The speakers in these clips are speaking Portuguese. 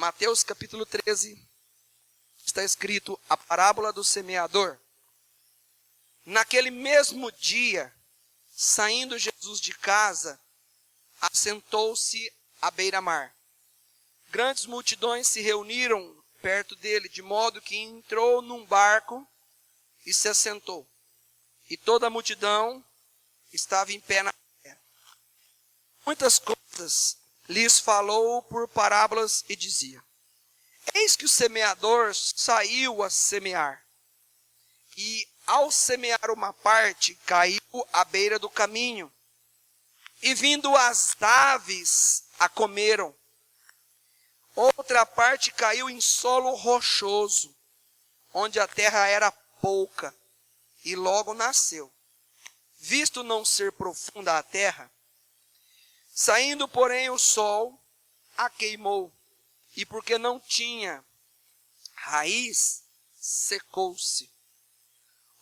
Mateus capítulo 13, está escrito a parábola do semeador. Naquele mesmo dia, saindo Jesus de casa, assentou-se à beira-mar. Grandes multidões se reuniram perto dele, de modo que entrou num barco e se assentou. E toda a multidão estava em pé na terra. Muitas coisas lhes falou por parábolas e dizia: eis que o semeador saiu a semear. E ao semear uma parte, caiu à beira do caminho. E vindo as aves, a comeram. Outra parte caiu em solo rochoso, onde a terra era pouca, e logo nasceu. Visto não ser profunda a terra, saindo, porém, o sol, a queimou, e porque não tinha raiz, secou-se.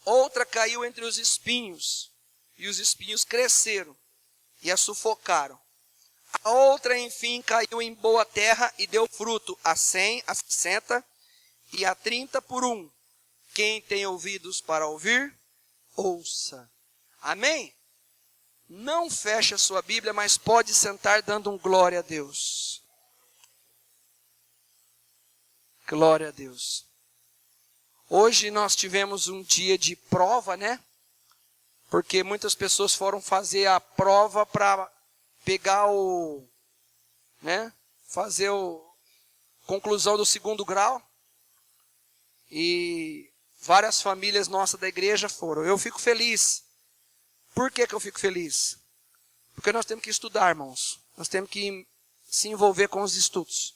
Outra caiu entre os espinhos, e os espinhos cresceram, e a sufocaram. A outra, enfim, caiu em boa terra e deu fruto a 100, a 60 e a 30 por 1. Quem tem ouvidos para ouvir, ouça. Amém? Não feche a sua Bíblia, mas pode sentar dando um glória a Deus. Glória a Deus. Hoje nós tivemos um dia de prova, né? Porque muitas pessoas foram fazer a prova para pegar fazer conclusão do 2º grau. E várias famílias nossas da igreja foram. Eu fico feliz. Por que eu fico feliz? Porque nós temos que estudar, irmãos. Nós temos que se envolver com os estudos.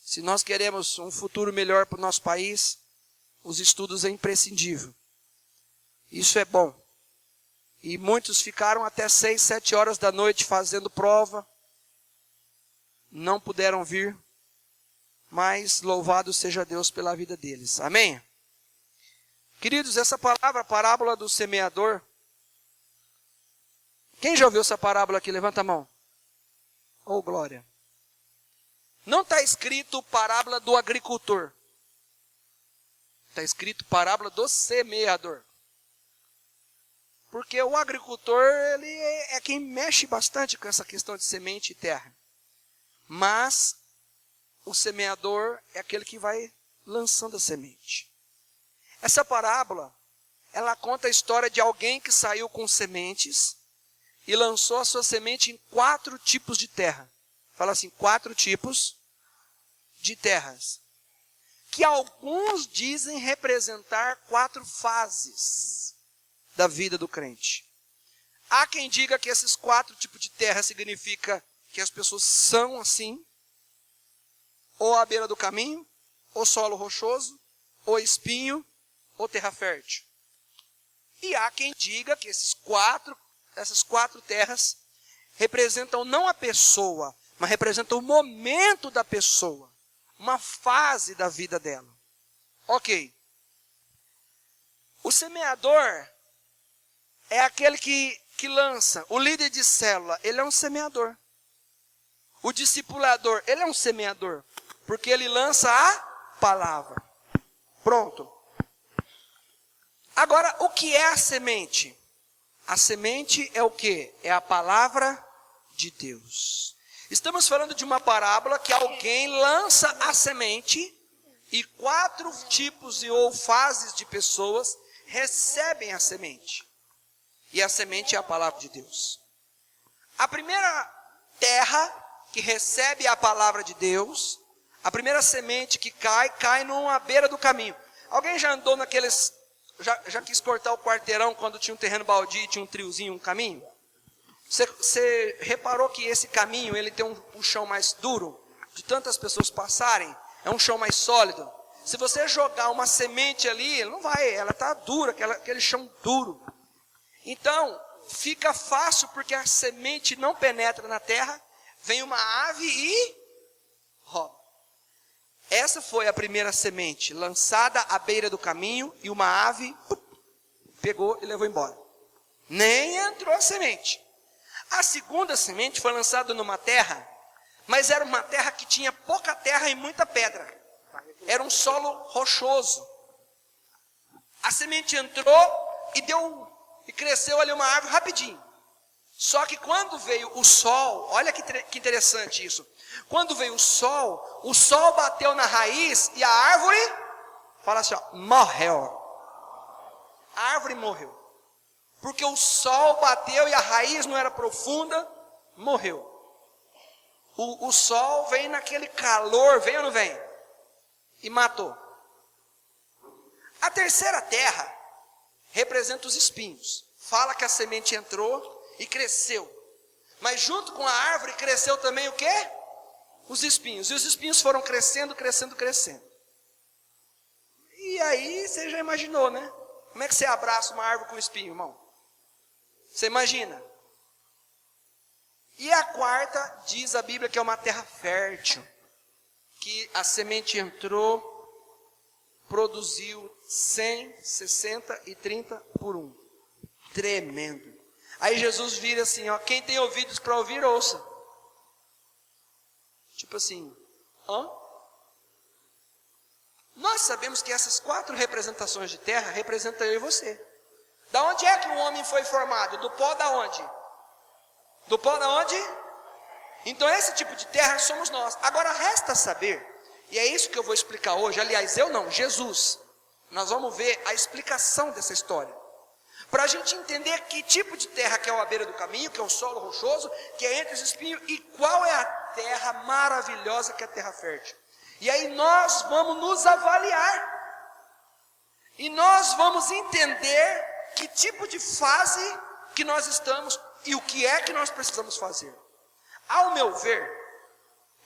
Se nós queremos um futuro melhor para o nosso país, os estudos é imprescindível. Isso é bom. E muitos ficaram até 6, 7 horas da noite fazendo prova. Não puderam vir. Mas louvado seja Deus pela vida deles. Amém? Queridos, essa palavra, a parábola do semeador. Quem já ouviu essa parábola aqui? Levanta a mão. Oh, glória. Não está escrito parábola do agricultor. Está escrito parábola do semeador. Porque o agricultor, ele é quem mexe bastante com essa questão de semente e terra. Mas o semeador é aquele que vai lançando a semente. Essa parábola, ela conta a história de alguém que saiu com sementes e lançou a sua semente em 4 tipos de terra. Fala assim, 4 tipos de terras. Que alguns dizem representar 4 fases da vida do crente. Há quem diga que esses 4 tipos de terra significa que as pessoas são assim, ou à beira do caminho, ou solo rochoso, ou espinho, ou terra fértil. E há quem diga que essas quatro terras representam não a pessoa, mas representam o momento da pessoa, uma fase da vida dela. Ok. O semeador é aquele que lança. O líder de célula, ele é um semeador. O discipulador, ele é um semeador. Porque ele lança a palavra. Pronto. Agora, o que é a semente? A semente é o quê? É a palavra de Deus. Estamos falando de uma parábola que alguém lança a semente e 4 tipos ou fases de pessoas recebem a semente. E a semente é a palavra de Deus. A primeira terra que recebe a palavra de Deus, a primeira semente que cai numa beira do caminho. Alguém já andou naqueles... Já quis cortar o quarteirão quando tinha um terreno baldio e tinha um triozinho, um caminho? Você reparou que esse caminho, ele tem um chão mais duro? De tantas pessoas passarem, é um chão mais sólido. Se você jogar uma semente ali, não vai, ela está dura, aquele chão duro. Então, fica fácil porque a semente não penetra na terra, vem uma ave e rouba. Essa foi a primeira semente, lançada à beira do caminho, e uma ave pegou e levou embora. Nem entrou a semente. A segunda semente foi lançada numa terra Mas era uma terra que tinha pouca terra e muita pedra. Era um solo rochoso. A semente entrou e cresceu ali uma árvore rapidinho. Só que quando veio o sol, olha que interessante isso. Quando veio o sol bateu na raiz e a árvore, fala assim, ó, morreu. A árvore morreu. Porque o sol bateu e a raiz não era profunda, morreu. O sol vem naquele calor, vem ou não vem? E matou. A terceira terra representa os espinhos. Fala que a semente entrou e cresceu. Mas junto com a árvore cresceu também o quê? Os espinhos. E os espinhos foram crescendo, crescendo, crescendo. E aí você já imaginou, né? Como é que você abraça uma árvore com espinho, irmão? Você imagina? E a quarta, diz a Bíblia que é uma terra fértil. Que a semente entrou, produziu 100, 60 e 30 por 1. Tremendo. Aí Jesus vira assim, ó, quem tem ouvidos para ouvir, ouça. Tipo assim, hã? Nós sabemos que essas 4 representações de terra representam eu e você. Da onde é que o homem foi formado? Do pó da onde? Do pó da onde? Então esse tipo de terra somos nós. Agora resta saber, e é isso que eu vou explicar hoje, aliás eu não, Jesus. Nós vamos ver a explicação dessa história. Para a gente entender que tipo de terra que é a beira do caminho, que é o solo rochoso, que é entre os espinhos, e qual é a terra maravilhosa que é a terra fértil. E aí nós vamos nos avaliar. E nós vamos entender que tipo de fase que nós estamos e o que é que nós precisamos fazer. Ao meu ver,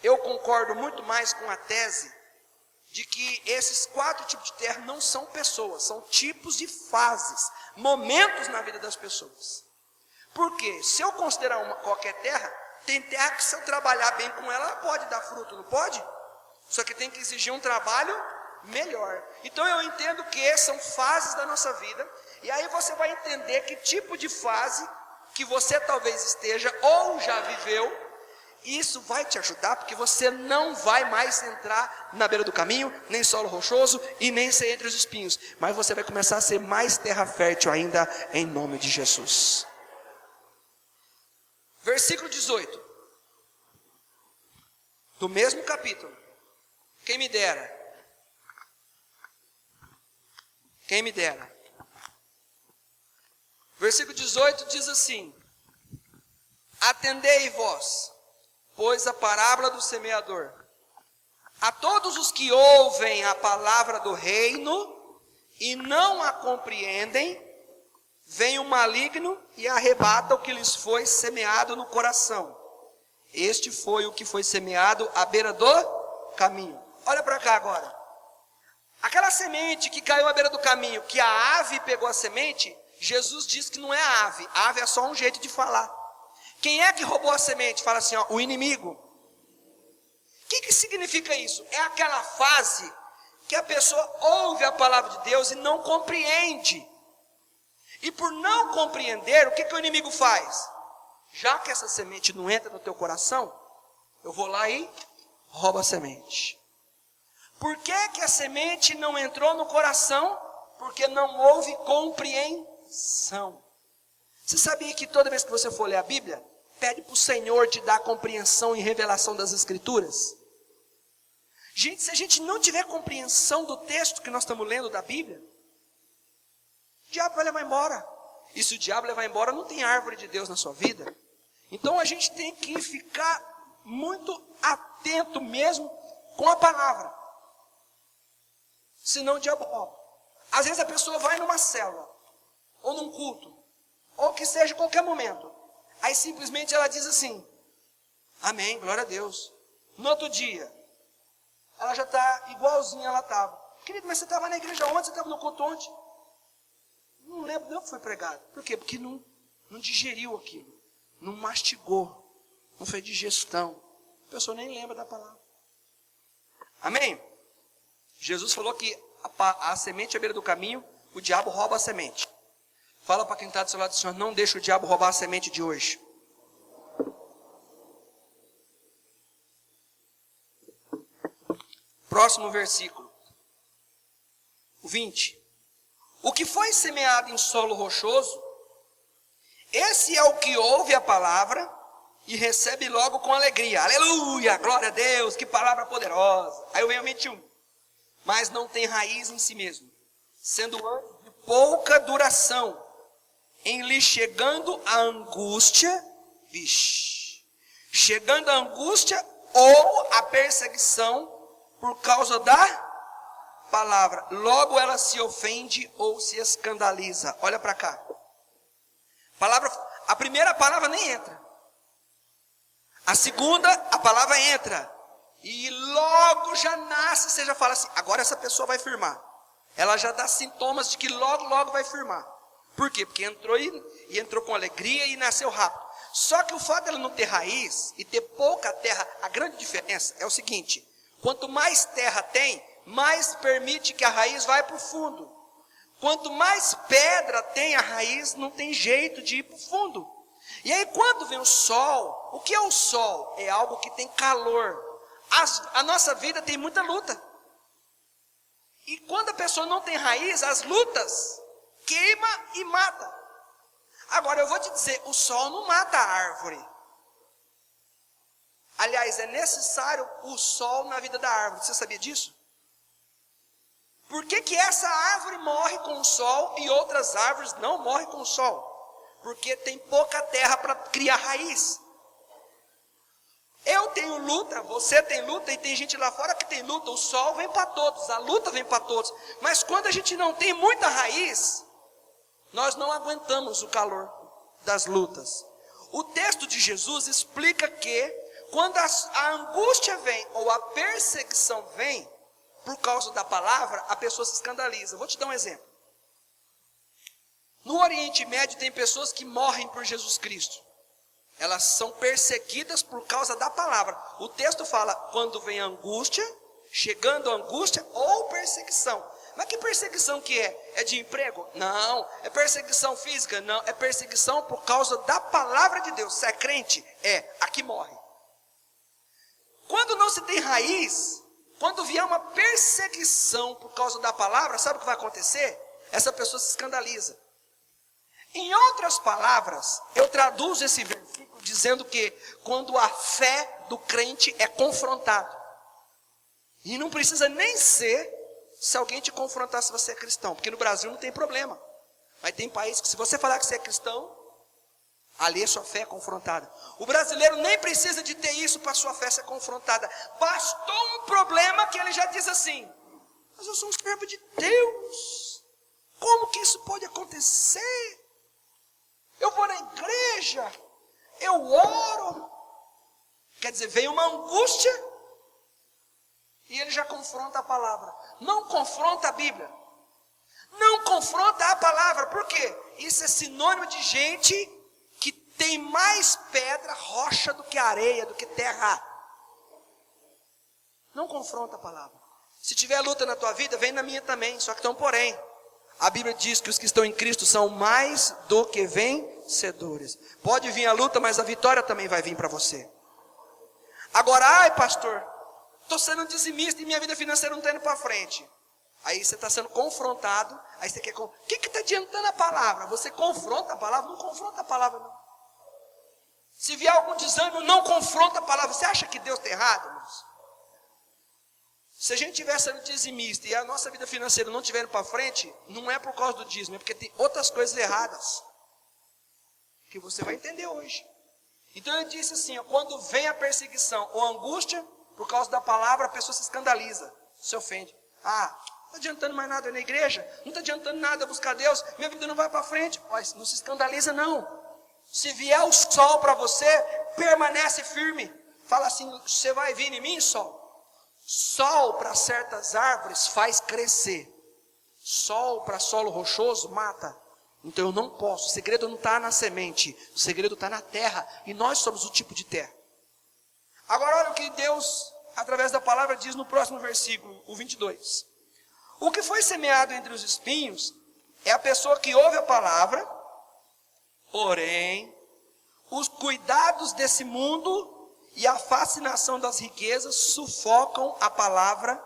eu concordo muito mais com a tese de que esses 4 tipos de terra não são pessoas, são tipos de fases, momentos na vida das pessoas. Porque se eu considerar qualquer terra, tem terra que se eu trabalhar bem com ela pode dar fruto, não pode? Só que tem que exigir um trabalho melhor. Então eu entendo que são fases da nossa vida, e aí você vai entender que tipo de fase que você talvez esteja ou já viveu. Isso vai te ajudar, porque você não vai mais entrar na beira do caminho, nem solo rochoso e nem ser entre os espinhos, mas você vai começar a ser mais terra fértil ainda, em nome de Jesus. Versículo 18 do mesmo capítulo. Quem me dera. Quem me dera. Versículo 18 diz assim: atendei vós, pois a parábola do semeador. A todos os que ouvem a palavra do reino e não a compreendem, vem o maligno e arrebata o que lhes foi semeado no coração. Este foi o que foi semeado à beira do caminho. Olha para cá agora. Aquela semente que caiu à beira do caminho, que a ave pegou a semente, Jesus diz que não é a ave. A ave é só um jeito de falar. Quem é que roubou a semente? Fala assim, ó, o inimigo. O que significa isso? É aquela fase que a pessoa ouve a palavra de Deus e não compreende. E por não compreender, o que o inimigo faz? Já que essa semente não entra no teu coração, eu vou lá e roubo a semente. Por que a semente não entrou no coração? Porque não houve compreensão. Você sabia que toda vez que você for ler a Bíblia, pede para o Senhor te dar compreensão e revelação das Escrituras? Gente, se a gente não tiver compreensão do texto que nós estamos lendo da Bíblia, o diabo vai levar embora. E se o diabo levar embora, não tem árvore de Deus na sua vida. Então a gente tem que ficar muito atento mesmo com a palavra. Senão o diabo rouba. Às vezes a pessoa vai numa célula, ou num culto, ou que seja qualquer momento. Aí simplesmente ela diz assim, amém, glória a Deus. No outro dia, ela já está igualzinha ela estava. Querido, mas você estava na igreja ontem? Você estava no culto ontem? Não lembro não que foi pregado. Por quê? Porque não digeriu aquilo. Não mastigou. Não fez digestão. A pessoa nem lembra da palavra. Amém? Jesus falou que a semente à beira do caminho, o diabo rouba a semente. Fala para quem está do seu lado, Senhor, não deixa o diabo roubar a semente de hoje. Próximo versículo. O 20. O que foi semeado em solo rochoso, esse é o que ouve a palavra e recebe logo com alegria. Aleluia, glória a Deus, que palavra poderosa. Aí vem o 21. Mas não tem raiz em si mesmo, sendo antes de pouca duração, em lhe chegando a angústia, chegando a angústia ou a perseguição por causa da palavra. Logo ela se ofende ou se escandaliza. Olha para cá. A primeira palavra nem entra. A segunda, a palavra entra. E logo já nasce, você já fala assim, agora essa pessoa vai firmar. Ela já dá sintomas de que logo vai firmar. Por quê? Porque entrou e entrou com alegria e nasceu rápido. Só que o fato dela não ter raiz e ter pouca terra, a grande diferença é o seguinte: quanto mais terra tem, mais permite que a raiz vá para o fundo. Quanto mais pedra tem a raiz, não tem jeito de ir para o fundo. E aí quando vem o sol, o que é o sol? É algo que tem calor. A nossa vida tem muita luta. E quando a pessoa não tem raiz, as lutas queima e mata. Agora eu vou te dizer, o sol não mata a árvore. Aliás, é necessário o sol na vida da árvore. Você sabia disso? Por que essa árvore morre com o sol e outras árvores não morrem com o sol? Porque tem pouca terra para criar raiz. Eu tenho luta, você tem luta e tem gente lá fora que tem luta. O sol vem para todos, a luta vem para todos. Mas quando a gente não tem muita raiz, nós não aguentamos o calor das lutas. O texto de Jesus explica que quando a angústia vem ou a perseguição vem, por causa da palavra, a pessoa se escandaliza. Vou te dar um exemplo. No Oriente Médio tem pessoas que morrem por Jesus Cristo. Elas são perseguidas por causa da palavra. O texto fala, quando vem angústia, chegando a angústia ou perseguição. Mas que perseguição que é? É de emprego? Não. É perseguição física? Não. É perseguição por causa da palavra de Deus. Se é crente? É. Aqui morre. Quando não se tem raiz, quando vier uma perseguição por causa da palavra, sabe o que vai acontecer? Essa pessoa se escandaliza. Em outras palavras, eu traduzo esse versículo dizendo que quando a fé do crente é confrontada. E não precisa nem ser se alguém te confrontar se você é cristão, porque no Brasil não tem problema. Mas tem países que se você falar que você é cristão, ali a sua fé é confrontada. O brasileiro nem precisa de ter isso para a sua fé ser confrontada. Bastou um problema que ele já diz assim, mas eu sou um servo de Deus. Como que isso pode acontecer? Eu vou na igreja, eu oro. Quer dizer, vem uma angústia e ele já confronta a palavra. Não confronta a Bíblia. Não confronta a palavra. Por quê? Isso é sinônimo de gente que tem mais pedra, rocha do que areia, do que terra. Não confronta a palavra. Se tiver luta na tua vida, vem na minha também. Só que então, porém, a Bíblia diz que os que estão em Cristo são mais do que vencedores. Pode vir a luta, mas a vitória também vai vir para você. Agora, ai pastor, estou sendo dizimista e minha vida financeira não está indo para frente. Aí você está sendo confrontado, aí você quer... O que está adiantando a palavra? Você confronta a palavra? Não confronta a palavra, não. Se vier algum desânimo, não confronta a palavra. Você acha que Deus está errado, irmãos? Se a gente estiver sendo dizimista e a nossa vida financeira não estiver indo para frente, não é por causa do dízimo, é porque tem outras coisas erradas. Que você vai entender hoje. Então ele disse assim, ó, quando vem a perseguição ou a angústia, por causa da palavra, a pessoa se escandaliza, se ofende. Ah, não está adiantando mais nada na igreja, não está adiantando nada buscar Deus, minha vida não vai para frente. Mas não se escandaliza não. Se vier o sol para você, permanece firme. Fala assim, você vai vir em mim, sol? Sol para certas árvores faz crescer. Sol para solo rochoso mata. Então eu não posso. O segredo não está na semente. O segredo está na terra. E nós somos o tipo de terra. Agora olha o que Deus, através da palavra, diz no próximo versículo, o 22. O que foi semeado entre os espinhos é a pessoa que ouve a palavra, porém, os cuidados desse mundo e a fascinação das riquezas sufocam a palavra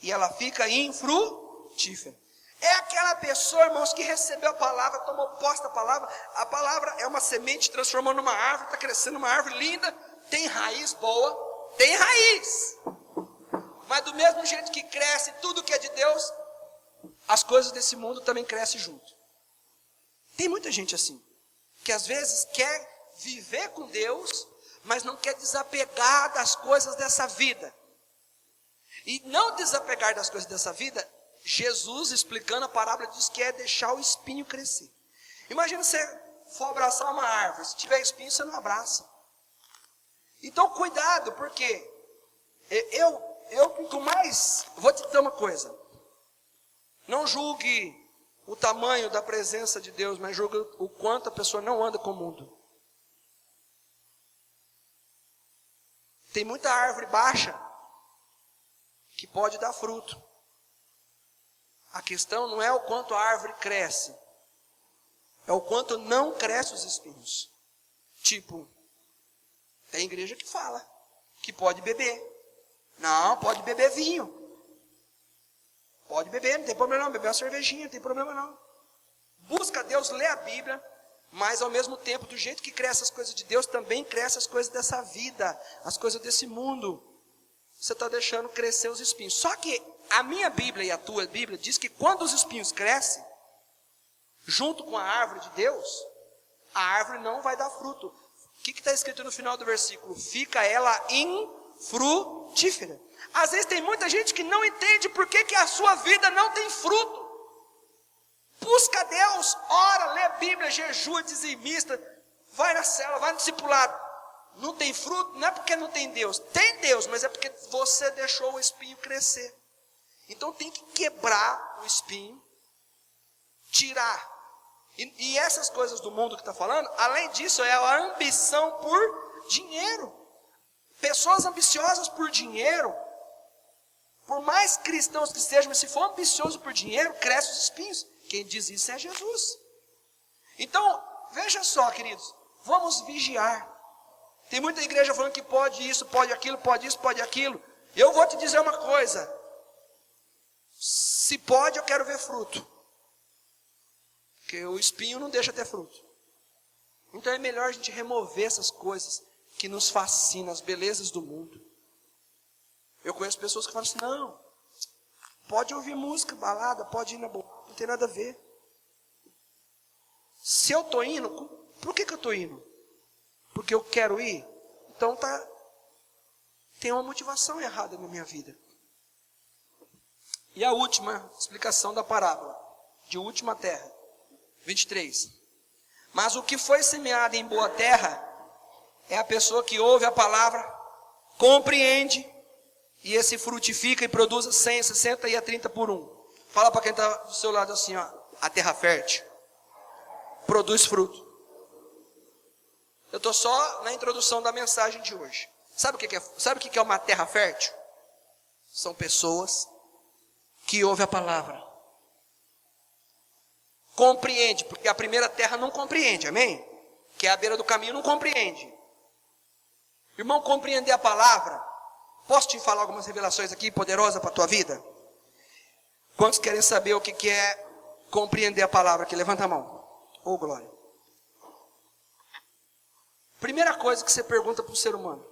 e ela fica infrutífera. É aquela pessoa, irmãos, que recebeu a palavra, tomou posse da palavra. A palavra é uma semente, transformou numa árvore, está crescendo uma árvore linda, tem raiz boa, tem raiz. Mas do mesmo jeito que cresce tudo que é de Deus, as coisas desse mundo também crescem junto. Tem muita gente assim, que às vezes quer viver com Deus, mas não quer desapegar das coisas dessa vida. E não desapegar das coisas dessa vida, Jesus, explicando a parábola, diz que é deixar o espinho crescer. Imagina você for abraçar uma árvore, se tiver espinho, você não abraça. Então, cuidado, porque vou te dizer uma coisa. Não julgue o tamanho da presença de Deus, mas julgue o quanto a pessoa não anda com o mundo. Tem muita árvore baixa que pode dar fruto. A questão não é o quanto a árvore cresce, é o quanto não cresce os espinhos. Tipo, tem igreja que fala que pode beber. Não, pode beber vinho. Pode beber, não tem problema não. Beber uma cervejinha, não tem problema não. Busca Deus, lê a Bíblia, mas ao mesmo tempo, do jeito que cresce as coisas de Deus, também cresce as coisas dessa vida, as coisas desse mundo. Você está deixando crescer os espinhos. Só que a minha Bíblia e a tua Bíblia diz que quando os espinhos crescem, junto com a árvore de Deus, a árvore não vai dar fruto. O que está escrito no final do versículo? Fica ela infrutífera. Às vezes tem muita gente que não entende por que a sua vida não tem fruto. Busca Deus, ora, lê a Bíblia, jejua, dizimista, vai na célula, vai no discipulado. Não tem fruto, não é porque não tem Deus. Tem Deus, mas é porque você deixou o espinho crescer. Então tem que quebrar o espinho, tirar. E essas coisas do mundo que está falando, além disso, é a ambição por dinheiro. Pessoas ambiciosas por dinheiro, por mais cristãos que sejam, mas se for ambicioso por dinheiro, cresce os espinhos. Quem diz isso é Jesus. Então, veja só, queridos, vamos vigiar. Tem muita igreja falando que pode isso, pode aquilo, pode isso, pode aquilo. Eu vou te dizer uma coisa. Se pode, eu quero ver fruto. Porque o espinho não deixa ter fruto. Então é melhor a gente remover essas coisas que nos fascinam, as belezas do mundo. Eu conheço pessoas que falam assim, não, pode ouvir música, balada, pode ir na boa, não tem nada a ver. Se eu estou indo, por que eu estou indo? Porque eu quero ir? Então tem uma motivação errada na minha vida. E a última explicação da parábola, de última terra, 23. Mas o que foi semeado em boa terra, é a pessoa que ouve a palavra, compreende, e esse frutifica e produz 100, 60 e a 30 por 1. Fala para quem está do seu lado assim, ó, a terra fértil produz fruto. Eu estou só na introdução da mensagem de hoje. Sabe o que é uma terra fértil? São pessoas que ouvem a palavra, compreende, porque a primeira terra não compreende, amém? Que é a beira do caminho, não compreende. Irmão, compreender a palavra, posso te falar algumas revelações aqui poderosas para a tua vida? Quantos querem saber o que é compreender a palavra aqui? Levanta a mão. Oh, glória. Primeira coisa que você pergunta para o ser humano,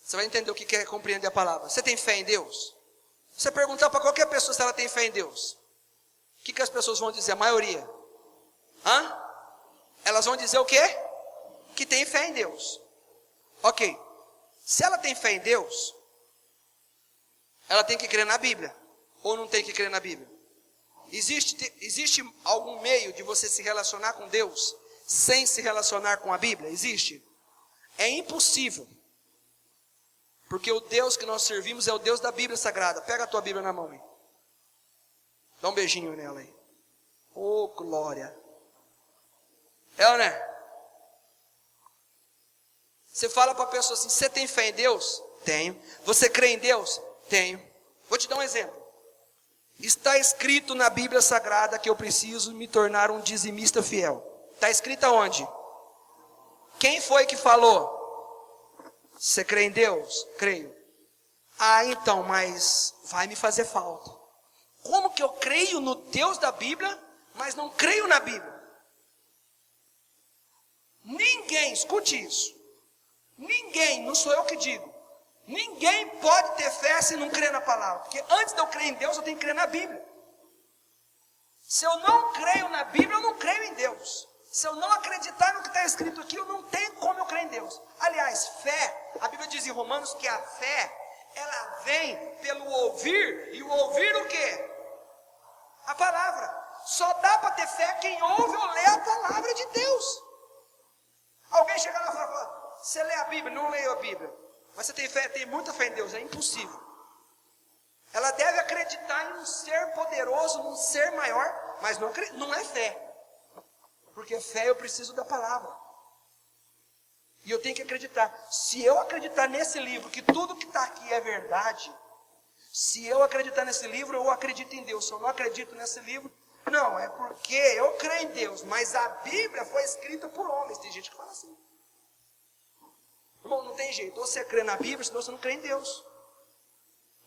você vai entender o que é compreender a palavra. Você tem fé em Deus? Você perguntar para qualquer pessoa se ela tem fé em Deus, o que as pessoas vão dizer? A maioria. Elas vão dizer o quê? Que tem fé em Deus. Ok. Se ela tem fé em Deus, ela tem que crer na Bíblia. Ou não tem que crer na Bíblia? Existe algum meio de você se relacionar com Deus sem se relacionar com a Bíblia? Existe? É impossível. Porque o Deus que nós servimos é o Deus da Bíblia Sagrada. Pega a tua Bíblia na mão aí. Dá um beijinho nela aí. Oh, glória. É ou não é? Você fala para a pessoa assim, você tem fé em Deus? Tenho. Você crê em Deus? Tenho. Vou te dar um exemplo. Está escrito na Bíblia Sagrada que eu preciso me tornar um dizimista fiel. Está escrito aonde? Quem foi que falou? Você crê em Deus? Creio. Ah, então, mas vai me fazer falta. Como que eu creio no Deus da Bíblia, mas não creio na Bíblia? Ninguém, escute isso. Ninguém, não sou eu que digo. Ninguém pode ter fé se não crer na palavra. Porque antes de eu crer em Deus, eu tenho que crer na Bíblia. Se eu não creio na Bíblia, eu não creio em Deus. Se eu não acreditar no que está escrito aqui, eu não tenho como eu crer em Deus. Aliás, fé, a Bíblia diz em Romanos que a fé, ela vem pelo ouvir, e o ouvir o quê? A palavra. Só dá para ter fé quem ouve ou lê a palavra de Deus. Alguém chega lá e fala, você lê a Bíblia? Não leio a Bíblia. Mas você tem fé, tem muita fé em Deus, é impossível. Ela deve acreditar em um ser poderoso, num ser maior, mas não é fé. Porque fé eu preciso da palavra. E eu tenho que acreditar. Se eu acreditar nesse livro, que tudo que está aqui é verdade, se eu acreditar nesse livro, eu acredito em Deus. Se eu não acredito nesse livro, não, é porque eu creio em Deus, mas a Bíblia foi escrita por homens. Tem gente que fala assim. Irmão, não tem jeito. Ou você crê na Bíblia, senão você não crê em Deus.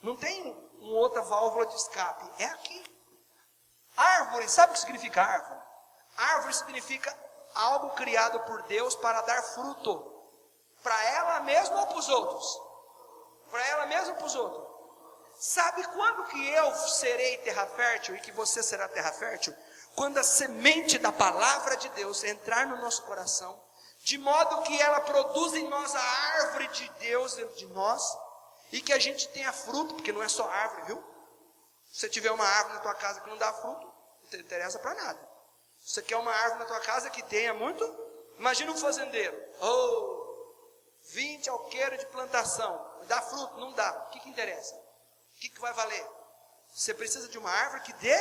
Não tem uma outra válvula de escape. É aqui. Árvore, sabe o que significa árvore? Árvore significa algo criado por Deus para dar fruto. Para ela mesma ou para os outros? Para ela mesma ou para os outros? Sabe quando que eu serei terra fértil e que você será terra fértil? Quando a semente da palavra de Deus entrar no nosso coração, de modo que ela produza em nós a árvore de Deus dentro de nós, e que a gente tenha fruto, porque não é só árvore, viu? Se você tiver uma árvore na tua casa que não dá fruto, não te interessa para nada. Se você quer uma árvore na tua casa que tenha muito, imagina um fazendeiro, 20 alqueires de plantação, dá fruto, não dá, o que interessa? O que vai valer? Você precisa de uma árvore que dê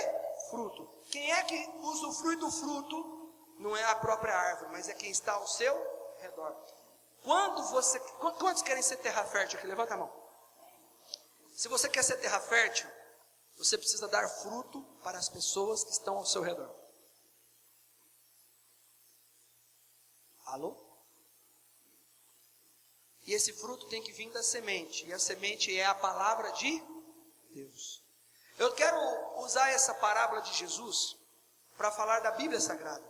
fruto. Quem é que usufrui do fruto? Não é a própria árvore, mas é quem está ao seu redor. Quantos querem ser terra fértil aqui? Levanta a mão. Se você quer ser terra fértil, você precisa dar fruto para as pessoas que estão ao seu redor. Alô? E esse fruto tem que vir da semente. E a semente é a palavra de Deus. Eu quero usar essa parábola de Jesus para falar da Bíblia Sagrada.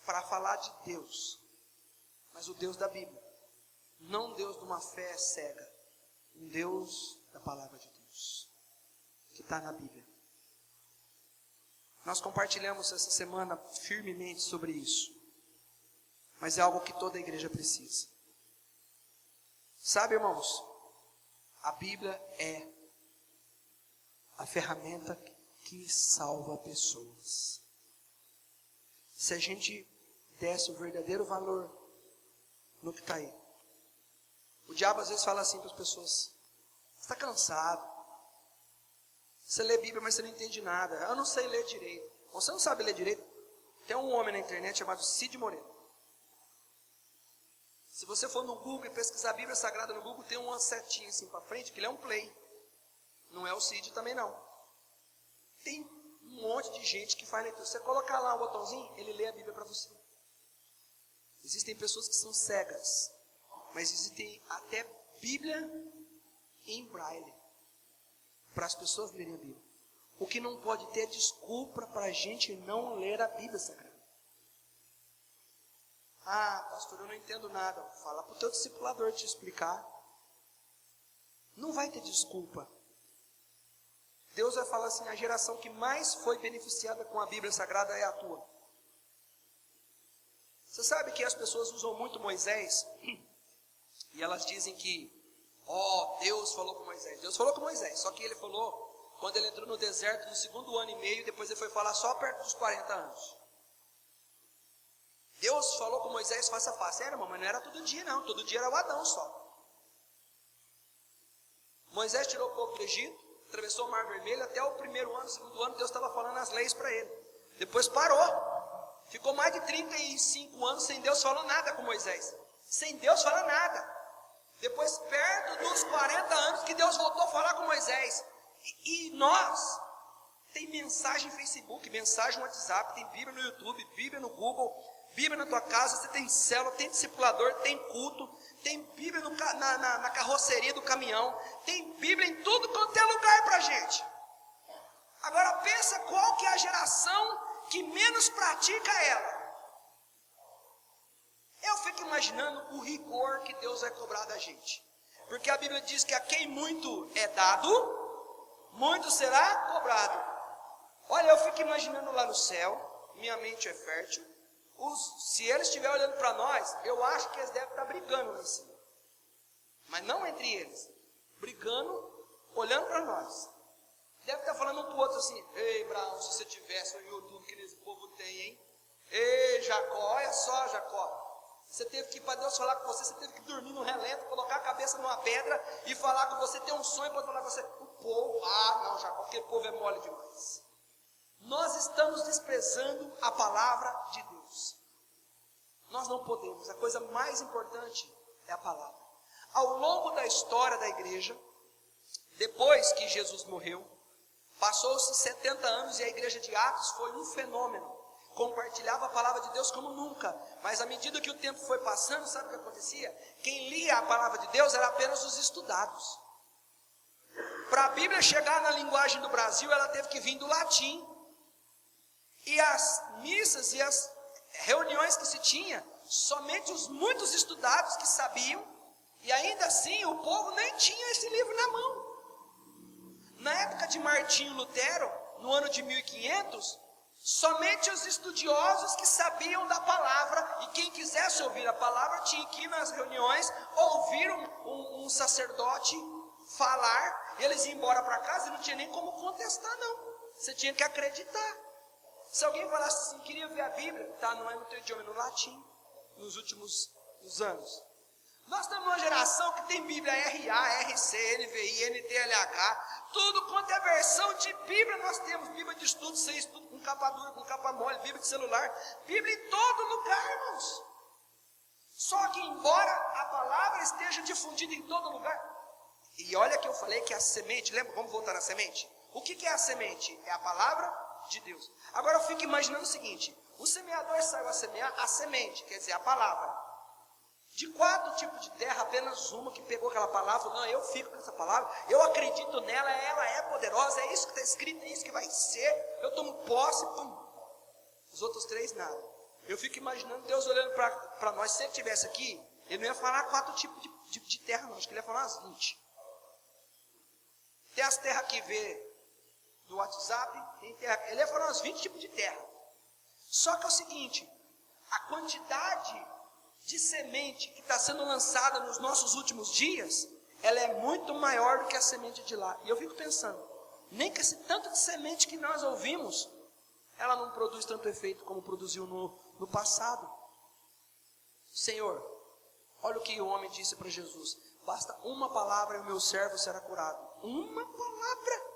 Para falar de Deus. Mas o Deus da Bíblia. Não Deus de uma fé cega. Um Deus da palavra de Deus. Que está na Bíblia. Nós compartilhamos essa semana firmemente sobre isso. Mas é algo que toda a igreja precisa. Sabe, irmãos? A Bíblia é a ferramenta que salva pessoas. Se a gente desse o verdadeiro valor no que está aí. O diabo às vezes fala assim para as pessoas: você está cansado. Você lê Bíblia, mas você não entende nada. Eu não sei ler direito. Você não sabe ler direito? Tem um homem na internet chamado Cid Moreira. Se você for no Google e pesquisar a Bíblia Sagrada no Google, tem uma setinha assim para frente, que ele é um play. Não é o Cid também não. Tem um monte de gente que faz leitura. Você colocar lá um botãozinho, ele lê a Bíblia para você. Existem pessoas que são cegas, mas existem até Bíblia em braille, para as pessoas lerem a Bíblia. O que não pode ter desculpa para a gente não ler a Bíblia Sagrada. Ah, pastor, eu não entendo nada. Fala para o teu discipulador te explicar. Não vai ter desculpa. Deus vai falar assim: a geração que mais foi beneficiada com a Bíblia Sagrada é a tua. Você sabe que as pessoas usam muito Moisés, e elas dizem que, Deus falou com Moisés. Deus falou com Moisés, só que ele falou quando ele entrou no deserto no 2º ano e meio, depois ele foi falar só perto dos 40 anos. Deus falou com Moisés face a face. Irmão, mas não era todo dia não, todo dia era o Adão só. Moisés tirou o povo do Egito, atravessou o Mar Vermelho, até o 1º ano, 2º ano, Deus estava falando as leis para ele. Depois parou. Ficou mais de 35 anos sem Deus falando nada com Moisés. Sem Deus falar nada. Depois, perto dos 40 anos, que Deus voltou a falar com Moisés. E nós, tem mensagem no Facebook, mensagem no WhatsApp, tem Bíblia no YouTube, Bíblia no Google, Bíblia na tua casa, você tem célula, tem discipulador, tem culto, tem Bíblia na carroceria do caminhão, tem Bíblia em tudo quanto é lugar para a gente. Agora pensa qual que é a geração que menos pratica ela. Eu fico imaginando o rigor que Deus vai cobrar da gente. Porque a Bíblia diz que a quem muito é dado, muito será cobrado. Olha, eu fico imaginando lá no céu, minha mente é fértil. Se eles estiverem olhando para nós, eu acho que eles devem estar brigando lá em cima. Mas não entre eles. Brigando, olhando para nós. Deve estar falando um para o outro assim: ei, Abraão, se você tivesse o YouTube que esse povo tem, hein? Ei, Jacó, olha só, Jacó. Você teve que ir para Deus falar com você, você teve que dormir no relento, colocar a cabeça numa pedra e falar com você, ter um sonho para falar com você. O povo, não, Jacó, aquele povo é mole demais. Nós estamos desprezando a palavra de Deus. Nós não podemos, a coisa mais importante é a palavra. Ao longo da história da igreja, depois que Jesus morreu, passou-se 70 anos e a igreja de Atos foi um fenômeno. Compartilhava a palavra de Deus como nunca. Mas à medida que o tempo foi passando, sabe o que acontecia? Quem lia a palavra de Deus era apenas os estudados. Para a Bíblia chegar na linguagem do Brasil, ela teve que vir do latim. E as missas e as reuniões que se tinha, somente os muitos estudados que sabiam. E ainda assim o povo nem tinha esse livro na mão. Na época de Martinho Lutero, no ano de 1500, somente os estudiosos que sabiam da palavra, e quem quisesse ouvir a palavra tinha que ir nas reuniões, ouvir um sacerdote falar, eles iam embora para casa e não tinha nem como contestar não, você tinha que acreditar. Se alguém falasse assim, queria ver a Bíblia, não é no teu idioma, é no latim, nos últimos anos. Nós estamos numa geração que tem Bíblia RA, RC, NVI, NTLH, tudo quanto é versão de Bíblia nós temos. Bíblia de estudo, sem estudo, com capa dura, com capa mole, Bíblia de celular, Bíblia em todo lugar, irmãos. Só que embora a palavra esteja difundida em todo lugar, e olha que eu falei que a semente, lembra? Vamos voltar na semente? O que é a semente? É a palavra de Deus. Agora eu fico imaginando o seguinte, o semeador saiu a semear a semente, quer dizer, a palavra. De 4 tipos de terra, apenas uma que pegou aquela palavra, não, eu fico com essa palavra, eu acredito nela, ela é poderosa, é isso que está escrito, é isso que vai ser, eu tomo posse, pum. Os outros 3, nada. Eu fico imaginando Deus olhando para nós, se ele estivesse aqui, ele não ia falar 4 tipos de terra não, acho que ele ia falar umas 20. Tem as terras que vê do WhatsApp, tem terra, ele ia falar umas 20 tipos de terra. Só que é o seguinte, a quantidade de semente que está sendo lançada nos nossos últimos dias, ela é muito maior do que a semente de lá. E eu fico pensando, nem que esse tanto de semente que nós ouvimos, ela não produz tanto efeito como produziu no passado. Senhor, olha o que o homem disse para Jesus, basta uma palavra e o meu servo será curado. Uma palavra.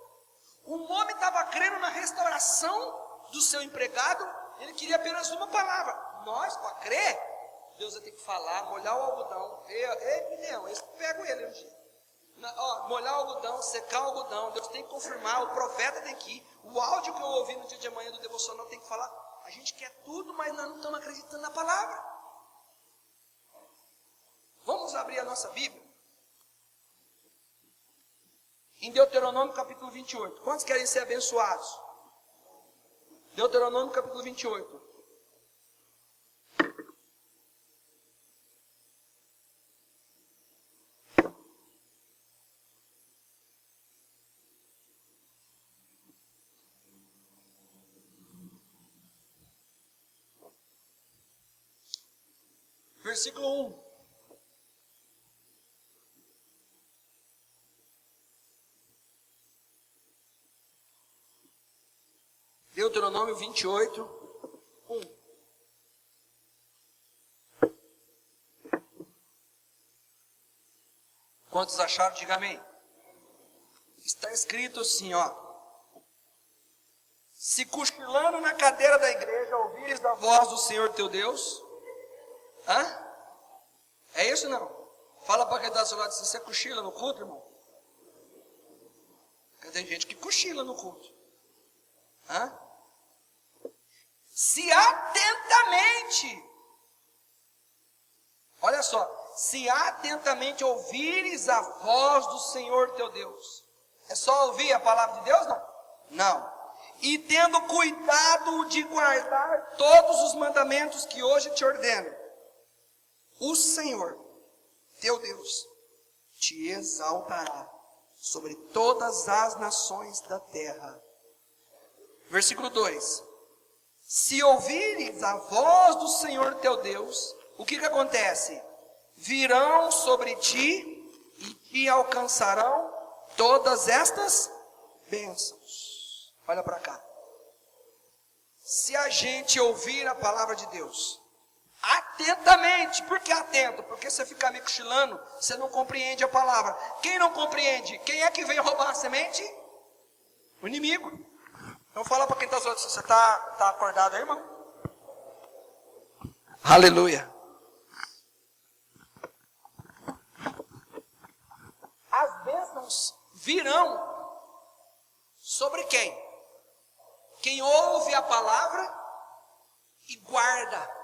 O homem estava crendo na restauração do seu empregado, ele queria apenas uma palavra. Nós, para crer, Deus vai ter que falar, molhar o algodão. Não, eu pego ele um dia. Molhar o algodão, secar o algodão. Deus tem que confirmar, o profeta tem que ir. O áudio que eu ouvi no dia de amanhã do devocional tem que falar. A gente quer tudo, mas nós não estamos acreditando na palavra. Vamos abrir a nossa Bíblia. Em Deuteronômio capítulo 28. Quantos querem ser abençoados? Deuteronômio capítulo 28. Versículo 1. Deuteronômio 28, 1. Quantos acharam? Diga amém. Está escrito assim, se cochilando na cadeira da igreja ouvires a voz do Senhor teu Deus. É isso não? Fala para quem está do seu lado, você cochila no culto, irmão? Porque tem gente que cochila no culto. se atentamente, olha só, se atentamente ouvires a voz do Senhor teu Deus. É só ouvir a palavra de Deus? Não. Não. E tendo cuidado de guardar todos os mandamentos que hoje te ordeno, o Senhor teu Deus te exaltará sobre todas as nações da terra. Versículo 2. Se ouvires a voz do Senhor teu Deus, o que acontece? Virão sobre ti e te alcançarão todas estas bênçãos. Olha para cá. Se a gente ouvir a palavra de Deus atentamente, por que atento? Porque você fica me cochilando, você não compreende a palavra. Quem não compreende? Quem é que veio roubar a semente? O inimigo. Então fala para quem está falando, você está acordado aí, irmão? Aleluia. As bênçãos virão sobre quem? Quem ouve a palavra e guarda.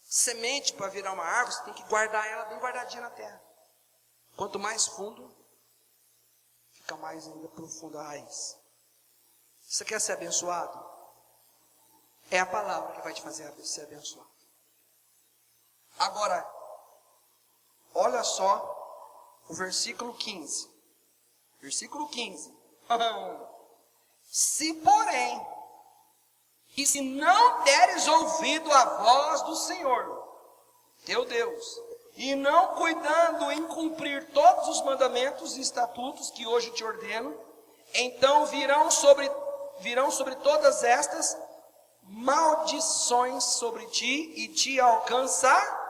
Semente para virar uma árvore, você tem que guardar ela bem guardadinha na terra. Quanto mais fundo, fica mais ainda profunda a raiz. Você quer ser abençoado? É a palavra que vai te fazer ser abençoado. Agora, olha só o versículo 15. Versículo 15. Se porém, e se não deres ouvido a voz do Senhor, teu Deus, e não cuidando em cumprir todos os mandamentos e estatutos que hoje te ordeno, então virão sobre todas estas maldições sobre ti e te alcançar.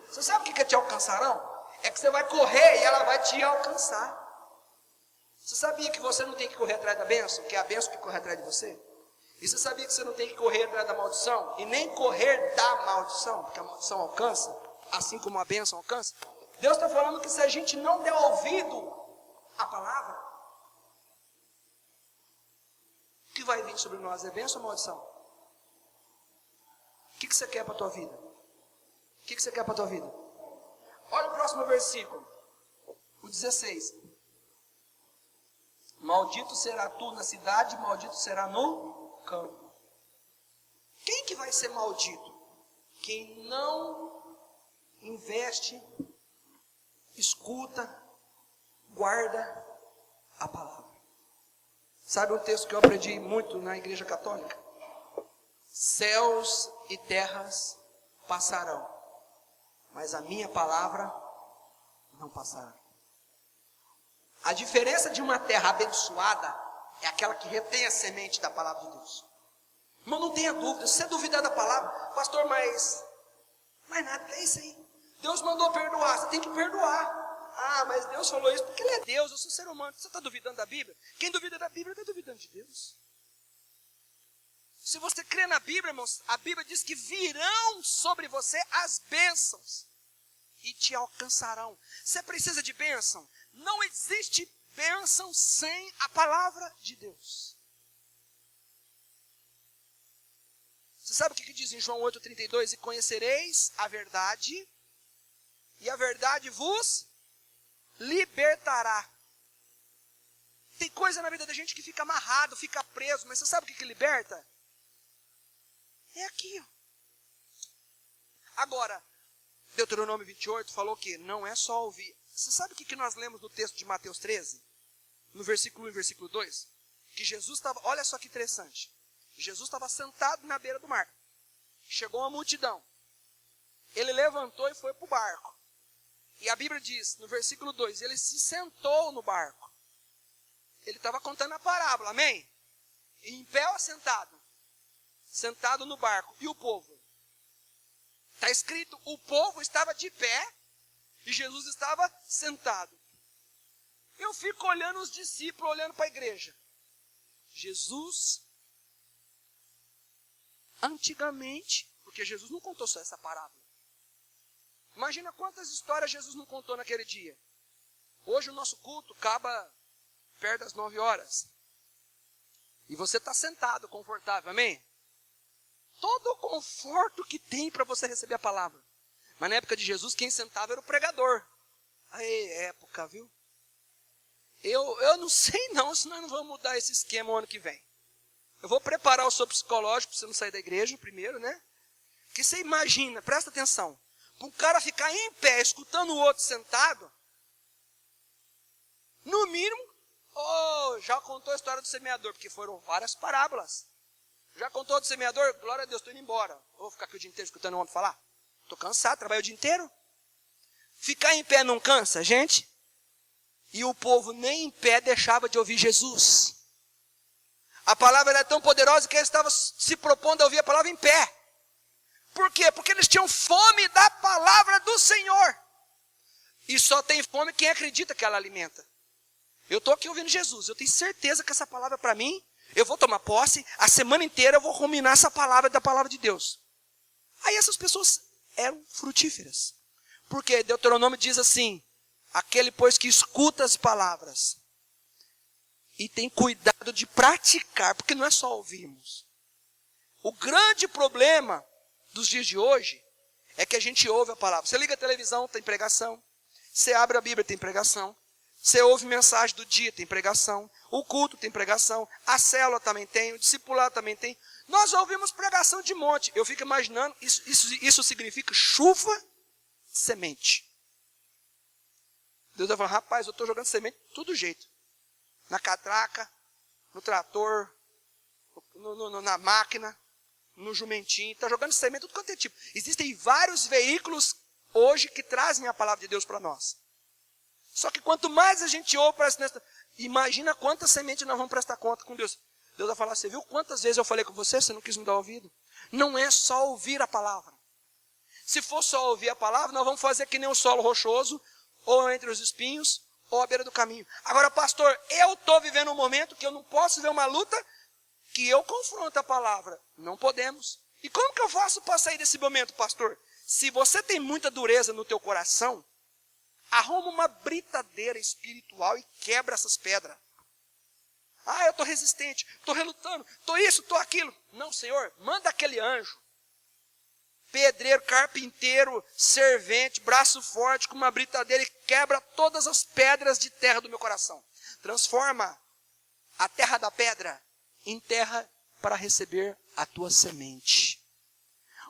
Você sabe o que te alcançarão? É que você vai correr e ela vai te alcançar. Você sabia que você não tem que correr atrás da bênção, que é a bênção que corre atrás de você? E você sabia que você não tem que correr atrás da maldição? E nem correr da maldição, porque a maldição alcança, assim como a bênção alcança. Deus está falando que se a gente não der ouvido à palavra, o que vai vir sobre nós? É bênção ou maldição? O que você quer para a tua vida? O que você quer para a tua vida? Olha o próximo versículo, o 16. Maldito será tu na cidade, maldito será no campo. Quem que vai ser maldito? Quem não investe, escuta, guarda a palavra. Sabe um texto que eu aprendi muito na igreja católica? Céus e terras passarão, mas a minha palavra não passará. A diferença de uma terra abençoada é aquela que retém a semente da palavra de Deus. Irmão, não tenha dúvida. Se você duvidar da palavra, pastor, mas nada, é isso aí. Deus mandou perdoar, você tem que perdoar. Ah, mas Deus falou isso porque Ele é Deus, eu sou ser humano. Você está duvidando da Bíblia? Quem duvida da Bíblia está duvidando de Deus. Se você crê na Bíblia, irmãos, a Bíblia diz que virão sobre você as bênçãos e te alcançarão. Você precisa de bênção? Não existe bênção sem a palavra de Deus. Você sabe o que diz em João 8,32? E conhecereis a verdade, e a verdade vos libertará. Tem coisa na vida da gente que fica amarrado, fica preso, mas você sabe o que liberta? É aqui, ó. Agora, Deuteronômio 28 falou que não é só ouvir. Você sabe o que nós lemos no texto de Mateus 13? No versículo 1 e versículo 2? Que Jesus estava, olha só que interessante. Jesus estava sentado na beira do mar. Chegou uma multidão. Ele levantou e foi para o barco. E a Bíblia diz, no versículo 2, ele se sentou no barco. Ele estava contando a parábola, amém? E em pé ou sentado? Sentado no barco. E o povo? Está escrito, o povo estava de pé e Jesus estava sentado. Eu fico olhando os discípulos, olhando para a igreja. Jesus, antigamente, porque Jesus não contou só essa parábola. Imagina quantas histórias Jesus não contou naquele dia. Hoje o nosso culto acaba perto das 9 horas. E você está sentado, confortável, amém? todo o conforto que tem para você receber a palavra. Mas na época de Jesus, quem sentava era o pregador. Aí, época, viu? Eu não sei não, se nós não vamos mudar esse esquema o ano que vem. Eu vou preparar o seu psicológico para você não sair da igreja primeiro, né? Que você imagina, presta atenção. Para um cara ficar em pé, escutando o outro sentado, no mínimo, já contou a história do semeador, porque foram várias parábolas. Já contou do semeador? Glória a Deus, estou indo embora. Vou ficar aqui o dia inteiro escutando o homem falar? Estou cansado, trabalho o dia inteiro. Ficar em pé não cansa, gente? E o povo nem em pé deixava de ouvir Jesus. A palavra era tão poderosa que eles estavam se propondo a ouvir a palavra em pé. Por quê? Porque eles tinham fome da palavra do Senhor. E só tem fome quem acredita que ela alimenta. Eu estou aqui ouvindo Jesus, eu tenho certeza que essa palavra é para mim, eu vou tomar posse, a semana inteira eu vou ruminar essa palavra da palavra de Deus. Aí essas pessoas eram frutíferas. Porque Deuteronômio diz assim, aquele pois que escuta as palavras e tem cuidado de praticar, porque não é só ouvirmos. O grande problema dos dias de hoje é que a gente ouve a palavra. Você liga a televisão, tem pregação. Você abre a Bíblia, tem pregação. Você ouve mensagem do dia, tem pregação. O culto tem pregação. A célula também tem. O discipulado também tem. Nós ouvimos pregação de monte. Eu fico imaginando, isso significa chuva de semente. Deus vai falar, rapaz, eu estou jogando semente de todo jeito. Na catraca, no trator, na máquina, no jumentinho. Está jogando semente de tudo quanto é tipo. Existem vários veículos hoje que trazem a palavra de Deus para nós. Só que quanto mais a gente ouve, imagina quantas sementes nós vamos prestar conta com Deus. Deus vai falar, você viu quantas vezes eu falei com você, você não quis me dar ouvido? Não é só ouvir a palavra. Se for só ouvir a palavra, nós vamos fazer que nem o solo rochoso, ou entre os espinhos, ou à beira do caminho. Agora, pastor, eu estou vivendo um momento que eu não posso ver uma luta que eu confronto a palavra. Não podemos. E como que eu faço para sair desse momento, pastor? Se você tem muita dureza no teu coração, arruma uma britadeira espiritual e quebra essas pedras. Ah, eu estou resistente, estou relutando, estou isso, estou aquilo. Não, Senhor, manda aquele anjo. Pedreiro, carpinteiro, servente, braço forte, com uma britadeira e quebra todas as pedras de terra do meu coração. Transforma a terra da pedra em terra para receber a tua semente.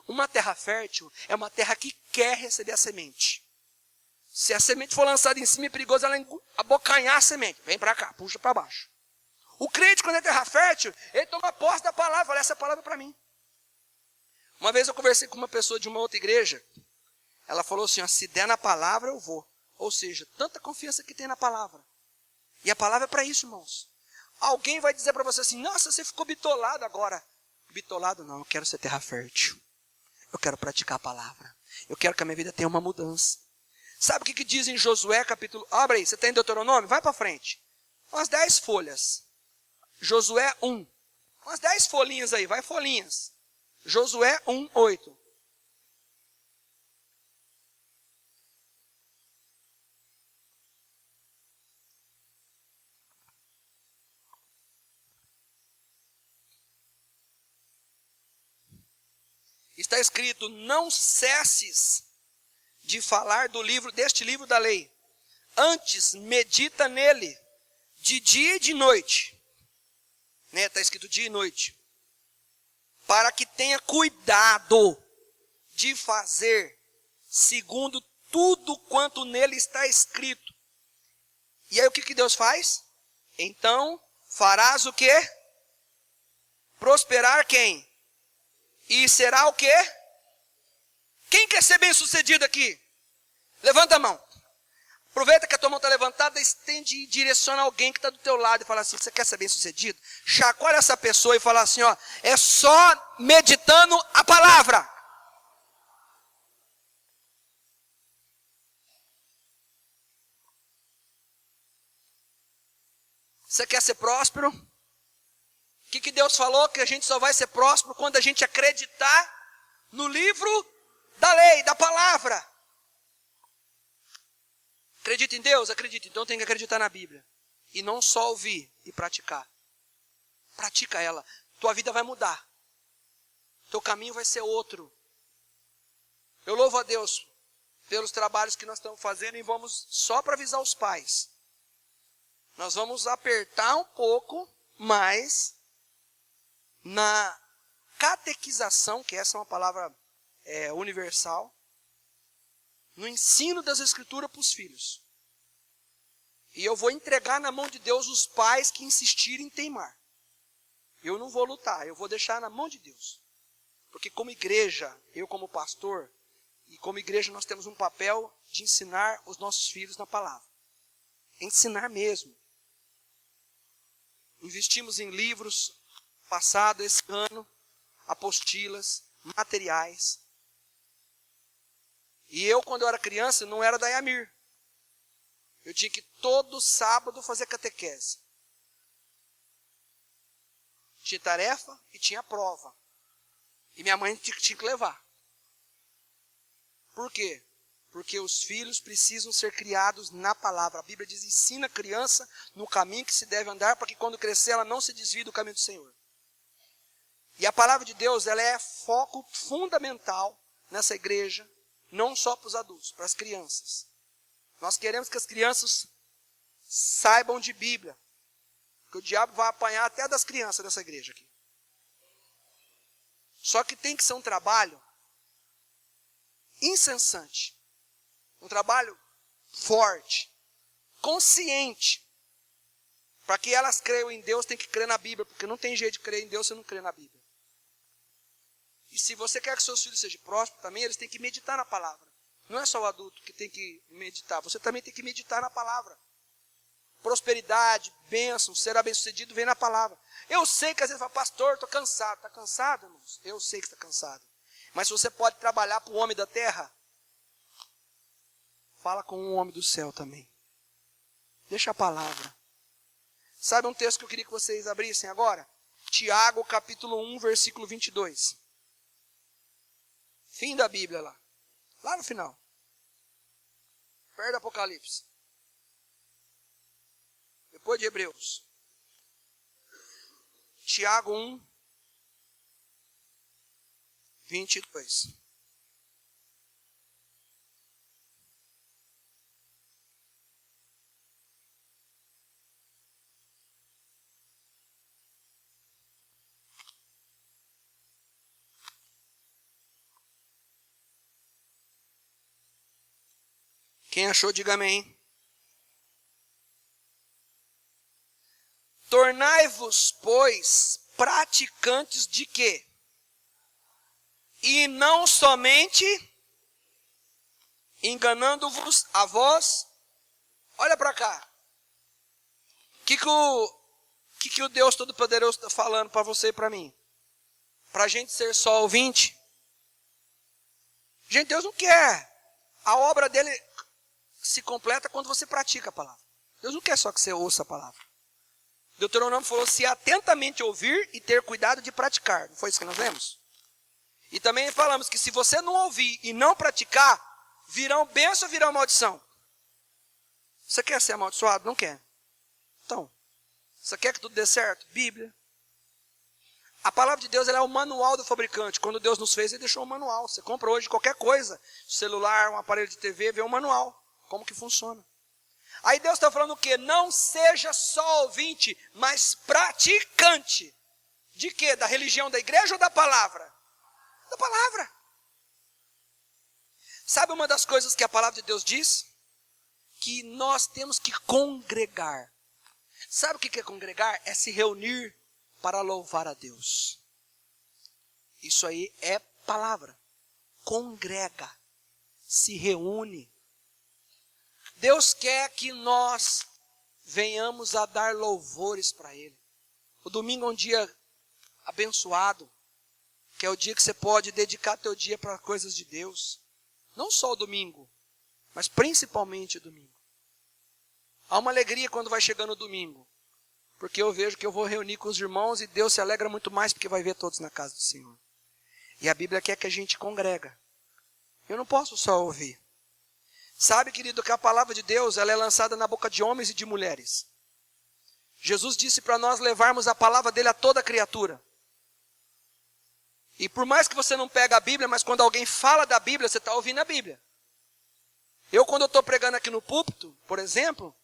Uma terra fértil é uma terra que quer receber a semente. Se a semente for lançada em cima, é perigoso ela abocanhar a semente. Vem para cá, puxa para baixo. O crente, quando é terra fértil, ele toma posse da palavra. Fala, essa palavra é para mim. Uma vez eu conversei com uma pessoa de uma outra igreja. Ela falou assim, ó, se der na palavra, eu vou. Ou seja, tanta confiança que tem na palavra. E a palavra é para isso, irmãos. Alguém vai dizer para você assim, nossa, você ficou bitolado agora. Bitolado não, eu quero ser terra fértil. Eu quero praticar a palavra. Eu quero que a minha vida tenha uma mudança. Sabe o que diz em Josué capítulo... Abre aí, você tem Deuteronômio? Vai para frente. Umas 10 folhas. Josué 1. Umas 10 folhinhas aí, vai folhinhas. Josué 1, 8. Está escrito, não cesses de falar deste livro da lei. Antes, medita nele, de dia e de noite. Está escrito dia e noite. Para que tenha cuidado de fazer segundo tudo quanto nele está escrito. E aí o que Deus faz? Então, farás o quê? Prosperar quem? E será o quê? Quem quer ser bem sucedido aqui? Levanta a mão. Aproveita que a tua mão está levantada, estende e direciona alguém que está do teu lado e fala assim, você quer ser bem sucedido? Chacoalha essa pessoa e fala assim, ó, é só meditando a palavra. Você quer ser próspero? O que Deus falou? Que a gente só vai ser próspero quando a gente acreditar no livro da lei, da palavra. Acredita em Deus? Acredita. Então tem que acreditar na Bíblia. E não só ouvir e praticar. Pratica ela. Tua vida vai mudar. Teu caminho vai ser outro. Eu louvo a Deus pelos trabalhos que nós estamos fazendo e vamos, só para avisar os pais, nós vamos apertar um pouco mais na catequização, que essa é uma palavra universal, no ensino das Escrituras para os filhos. E eu vou entregar na mão de Deus os pais que insistirem em teimar. Eu não vou lutar, eu vou deixar na mão de Deus. Porque como igreja, eu como pastor, e como igreja nós temos um papel de ensinar os nossos filhos na palavra. Ensinar mesmo. Investimos em livros, passado esse ano, apostilas, materiais. E eu, quando eu era criança, não era da Yamir. Eu tinha que todo sábado fazer catequese. Tinha tarefa e tinha prova. E minha mãe tinha que levar. Por quê? Porque os filhos precisam ser criados na palavra. A Bíblia diz, ensina a criança no caminho que se deve andar, para que quando crescer ela não se desvie do caminho do Senhor. E a palavra de Deus, ela é foco fundamental nessa igreja, não só para os adultos, para as crianças. Nós queremos que as crianças saibam de Bíblia. Porque o diabo vai apanhar até das crianças dessa igreja aqui. Só que tem que ser um trabalho incessante. Um trabalho forte, consciente. Para que elas creiam em Deus, tem que crer na Bíblia. Porque não tem jeito de crer em Deus se não crer na Bíblia. E se você quer que seus filhos sejam prósperos também, eles têm que meditar na palavra. Não é só o adulto que tem que meditar, você também tem que meditar na palavra. Prosperidade, bênção, ser bem-sucedido vem na palavra. Eu sei que às vezes fala, pastor, estou cansado. Está cansado, irmãos? Eu sei que está cansado. Mas se você pode trabalhar para o homem da terra, fala com o homem do céu também. Deixa a palavra. Sabe um texto que eu queria que vocês abrissem agora? Tiago, capítulo 1, versículo 22. Fim da Bíblia lá. Lá no final. Perto do Apocalipse. Depois de Hebreus. Tiago 1, 22. Quem achou, diga amém. Tornai-vos, pois, praticantes de quê? E não somente enganando-vos a vós. Olha para cá. O que o Deus Todo-Poderoso está falando para você e para mim? Para a gente ser só ouvinte? Gente, Deus não quer. A obra dele se completa quando você pratica a palavra. Deus não quer só que você ouça a palavra. Deuteronômio falou, se atentamente ouvir e ter cuidado de praticar. Não foi isso que nós lemos? E também falamos que se você não ouvir e não praticar, virão bênção ou virão maldição? Você quer ser amaldiçoado? Não quer. Então, você quer que tudo dê certo? Bíblia. A palavra de Deus ela é o manual do fabricante. Quando Deus nos fez, ele deixou um manual. Você compra hoje qualquer coisa, celular, um aparelho de TV, vê um manual. Como que funciona? Aí Deus está falando o quê? Não seja só ouvinte, mas praticante. De quê? Da religião da igreja ou da palavra? Da palavra. Sabe uma das coisas que a palavra de Deus diz? Que nós temos que congregar. Sabe o que é congregar? É se reunir para louvar a Deus. Isso aí é palavra. Congrega. Se reúne. Deus quer que nós venhamos a dar louvores para Ele. O domingo é um dia abençoado, que é o dia que você pode dedicar teu dia para coisas de Deus. Não só o domingo, mas principalmente o domingo. Há uma alegria quando vai chegando o domingo, porque eu vejo que eu vou reunir com os irmãos e Deus se alegra muito mais porque vai ver todos na casa do Senhor. E a Bíblia quer que a gente congrega. Eu não posso só ouvir. Sabe, querido, que a palavra de Deus ela é lançada na boca de homens e de mulheres. Jesus disse para nós levarmos a palavra dele a toda criatura. E por mais que você não pega a Bíblia, mas quando alguém fala da Bíblia, você está ouvindo a Bíblia. Eu, quando eu estou pregando aqui no púlpito, por exemplo,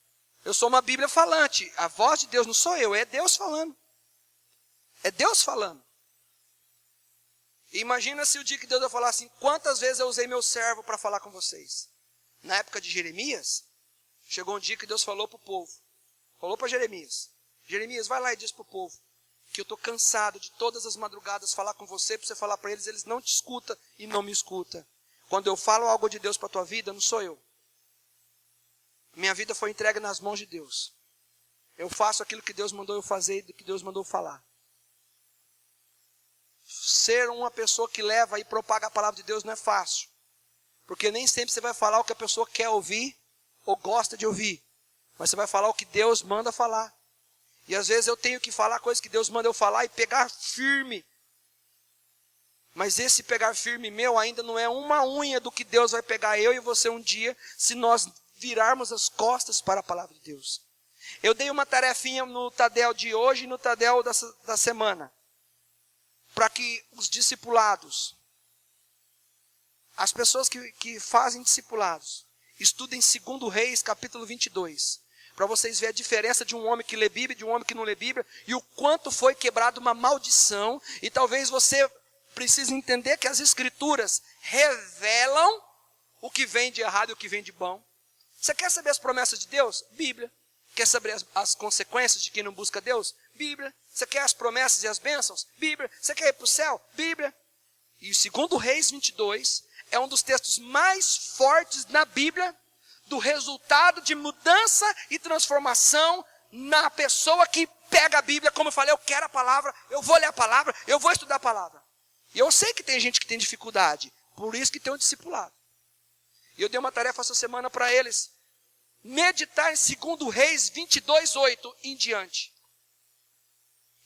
eu sou uma Bíblia falante. A voz de Deus não sou eu, é Deus falando. É Deus falando. E imagina se o dia que Deus vai falar assim, quantas vezes eu usei meu servo para falar com vocês? Na época de Jeremias, chegou um dia que Deus falou para o povo. Falou para Jeremias. Jeremias, vai lá e diz para o povo que eu estou cansado de todas as madrugadas falar com você, para você falar para eles não te escutam e não me escutam. Quando eu falo algo de Deus para a tua vida, não sou eu. Minha vida foi entregue nas mãos de Deus. Eu faço aquilo que Deus mandou eu fazer e que Deus mandou falar. Ser uma pessoa que leva e propaga a palavra de Deus não é fácil. Porque nem sempre você vai falar o que a pessoa quer ouvir ou gosta de ouvir. Mas você vai falar o que Deus manda falar. E às vezes eu tenho que falar coisas que Deus manda eu falar e pegar firme. Mas esse pegar firme meu ainda não é uma unha do que Deus vai pegar eu e você um dia, se nós virarmos as costas para a palavra de Deus. Eu dei uma tarefinha no Tadel de hoje e no Tadel da semana. Para que os discipulados, as pessoas que fazem discipulados, estudem 2 Reis, capítulo 22. Para vocês verem a diferença de um homem que lê Bíblia e de um homem que não lê Bíblia. E o quanto foi quebrado uma maldição. E talvez você precise entender que as Escrituras revelam o que vem de errado e o que vem de bom. Você quer saber as promessas de Deus? Bíblia. Quer saber as consequências de quem não busca Deus? Bíblia. Você quer as promessas e as bênçãos? Bíblia. Você quer ir para o céu? Bíblia. E o 2 Reis 22 é um dos textos mais fortes na Bíblia do resultado de mudança e transformação na pessoa que pega a Bíblia. Como eu falei, eu quero a palavra, eu vou ler a palavra, eu vou estudar a palavra. E eu sei que tem gente que tem dificuldade, por isso que tem um discipulado. E eu dei uma tarefa essa semana para eles, meditar em 2 Reis 22, 8 em diante.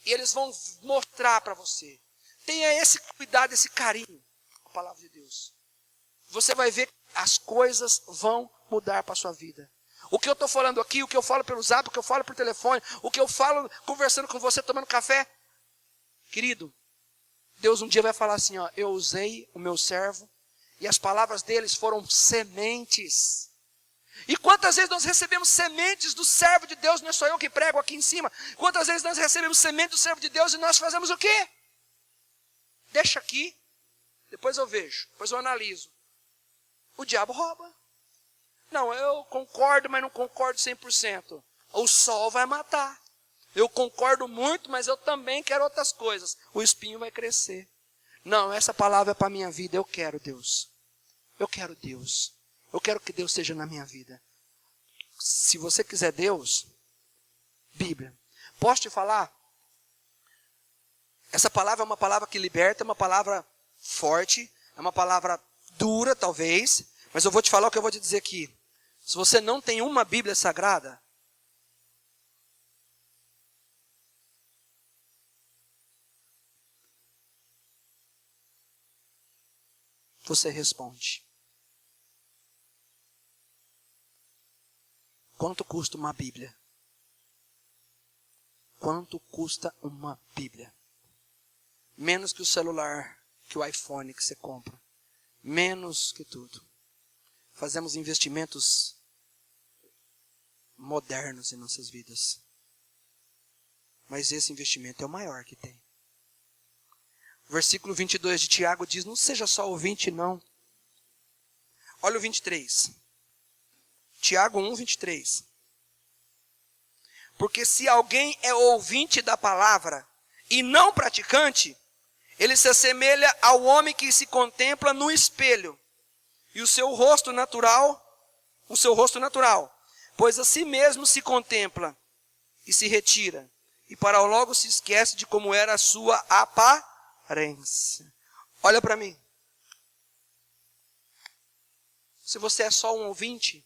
E eles vão mostrar para você. Tenha esse cuidado, esse carinho com a palavra de Deus. Você vai ver que as coisas vão mudar para a sua vida. O que eu estou falando aqui, o que eu falo pelo zap, o que eu falo por telefone, o que eu falo conversando com você, tomando café. Querido, Deus um dia vai falar assim, ó, eu usei o meu servo e as palavras deles foram sementes. E quantas vezes nós recebemos sementes do servo de Deus, não é só eu que prego aqui em cima. Quantas vezes nós recebemos sementes do servo de Deus e nós fazemos o quê? Deixa aqui, depois eu vejo, depois eu analiso. O diabo rouba. Não, eu concordo, mas não concordo 100%. O sol vai matar. Eu concordo muito, mas eu também quero outras coisas. O espinho vai crescer. Não, essa palavra é para a minha vida. Eu quero Deus. Eu quero Deus. Eu quero que Deus seja na minha vida. Se você quiser Deus, Bíblia. Posso te falar? Essa palavra é uma palavra que liberta, é uma palavra forte, é uma palavra dura, talvez. Mas eu vou te falar o que eu vou te dizer aqui. Se você não tem uma Bíblia sagrada, você responde. Quanto custa uma Bíblia? Quanto custa uma Bíblia? Menos que o celular, que o iPhone que você compra. Menos que tudo. Fazemos investimentos modernos em nossas vidas. Mas esse investimento é o maior que tem. O versículo 22 de Tiago diz, não seja só ouvinte não. Olha o 23. Tiago 1, 23. Porque se alguém é ouvinte da palavra e não praticante, ele se assemelha ao homem que se contempla no espelho. E o seu rosto natural, pois a si mesmo se contempla e se retira. E para logo se esquece de como era a sua aparência. Olha para mim. Se você é só um ouvinte,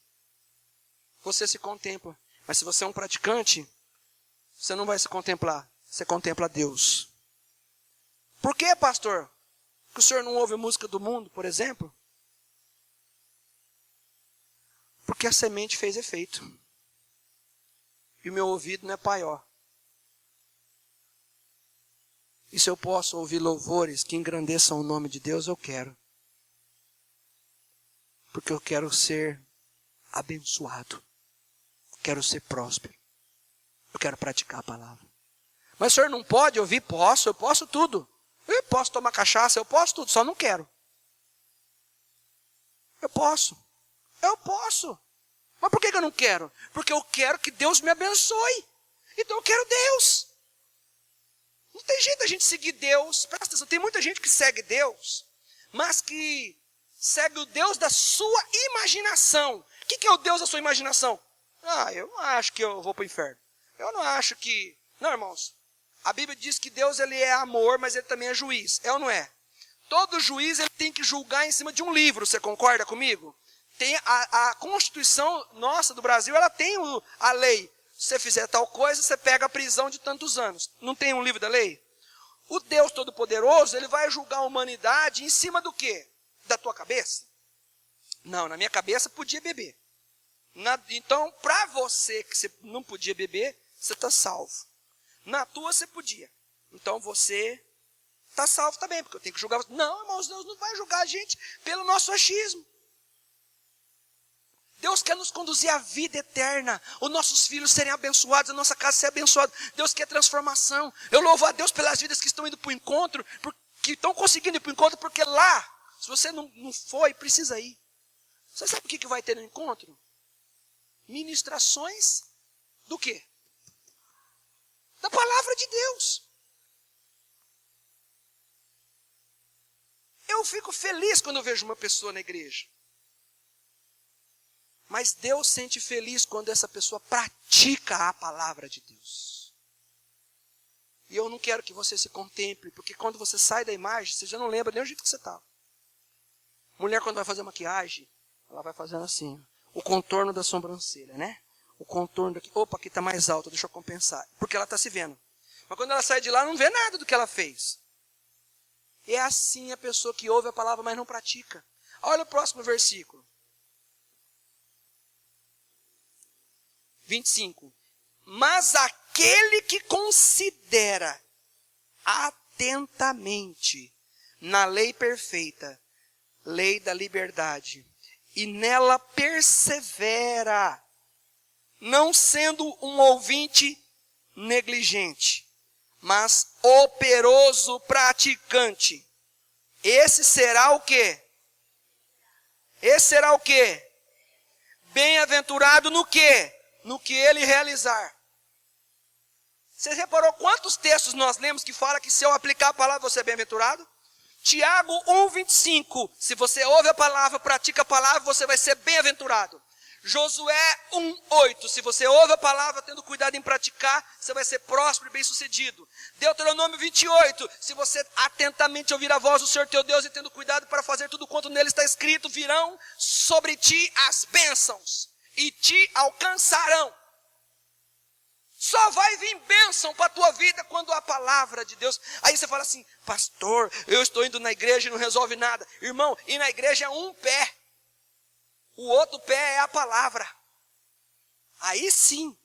você se contempla. Mas se você é um praticante, você não vai se contemplar. Você contempla Deus. Por que, pastor? Que o senhor não ouve música do mundo, por exemplo? Porque a semente fez efeito. E o meu ouvido não é paió. E se eu posso ouvir louvores que engrandeçam o nome de Deus, eu quero. Porque eu quero ser abençoado. Eu quero ser próspero. Eu quero praticar a palavra. Mas o senhor não pode ouvir? Posso, eu posso tudo. Eu posso tomar cachaça, eu posso tudo, só não quero. Eu posso. Mas por que eu não quero? Porque eu quero que Deus me abençoe. Então eu quero Deus. Não tem jeito da gente seguir Deus. Presta atenção, tem muita gente que segue Deus, mas que segue o Deus da sua imaginação. O que é o Deus da sua imaginação? Eu não acho que eu vou para o inferno. Eu não acho que... Não, irmãos. A Bíblia diz que Deus ele é amor, mas ele também é juiz. É ou não é? Todo juiz ele tem que julgar em cima de um livro. Você concorda comigo? Tem a Constituição nossa do Brasil, ela tem a lei. Se você fizer tal coisa, você pega a prisão de tantos anos. Não tem um livro da lei? O Deus Todo-Poderoso, ele vai julgar a humanidade em cima do quê? Da tua cabeça? Não, na minha cabeça podia beber. Então, para você que você não podia beber, você está salvo. Na tua você podia. Então você está salvo também, porque eu tenho que julgar você. Não, irmãos, Deus não vai julgar a gente pelo nosso achismo. Deus quer nos conduzir à vida eterna, os nossos filhos serem abençoados, a nossa casa ser abençoada. Deus quer transformação. Eu louvo a Deus pelas vidas que estão indo para o encontro, que estão conseguindo ir para o encontro, porque lá, se você não foi, precisa ir. Você sabe o que vai ter no encontro? Ministrações do quê? Da palavra de Deus. Eu fico feliz quando eu vejo uma pessoa na igreja. Mas Deus sente feliz quando essa pessoa pratica a palavra de Deus. E eu não quero que você se contemple, porque quando você sai da imagem, você já não lembra nem o jeito que você estava. Mulher, quando vai fazer maquiagem, ela vai fazendo assim, o contorno da sobrancelha, né? O contorno daqui, opa, aqui está mais alto, deixa eu compensar. Porque ela está se vendo. Mas quando ela sai de lá, não vê nada do que ela fez. É assim a pessoa que ouve a palavra, mas não pratica. Olha o próximo versículo. 25. Mas aquele que considera atentamente na lei perfeita, lei da liberdade, e nela persevera, não sendo um ouvinte negligente, mas operoso praticante. Esse será o quê? Esse será o quê? Bem-aventurado no quê? No que ele realizar. Você reparou quantos textos nós lemos que fala que se eu aplicar a palavra, você é bem-aventurado? Tiago 1,25. Se você ouve a palavra, pratica a palavra, você vai ser bem-aventurado. Josué 1,8. Se você ouve a palavra, tendo cuidado em praticar, você vai ser próspero e bem-sucedido. Deuteronômio 28. Se você atentamente ouvir a voz do Senhor teu Deus e tendo cuidado para fazer tudo quanto nele está escrito, virão sobre ti as bênçãos e te alcançarão. Só vai vir bênção para a tua vida quando a palavra de Deus... Aí você fala assim, pastor, eu estou indo na igreja e não resolve nada. Irmão, ir na igreja é um pé. O outro pé é a palavra. Aí sim.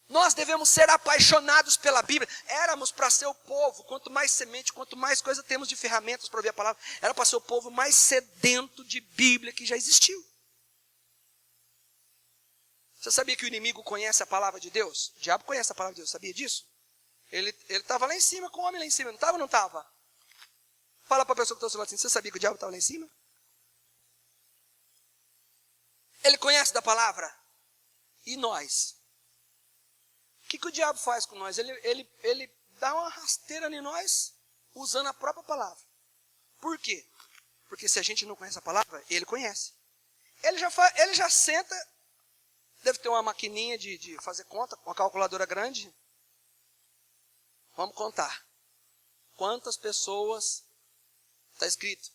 Nós devemos ser apaixonados pela Bíblia. Éramos para ser o povo, quanto mais semente, quanto mais coisa temos de ferramentas para ouvir a palavra, era para ser o povo mais sedento de Bíblia que já existiu. Você sabia que o inimigo conhece a palavra de Deus? O diabo conhece a palavra de Deus, sabia disso? Ele estava lá em cima, com o homem lá em cima, não estava ou não estava? Fala para a pessoa que está ao seu lado assim, você sabia que o diabo estava lá em cima? Ele conhece da palavra? E nós? O que o diabo faz com nós? Ele dá uma rasteira em nós, usando a própria palavra. Por quê? Porque se a gente não conhece a palavra, ele conhece. Ele já senta... Deve ter uma maquininha de fazer conta, uma calculadora grande. Vamos contar. Quantas pessoas está escrito?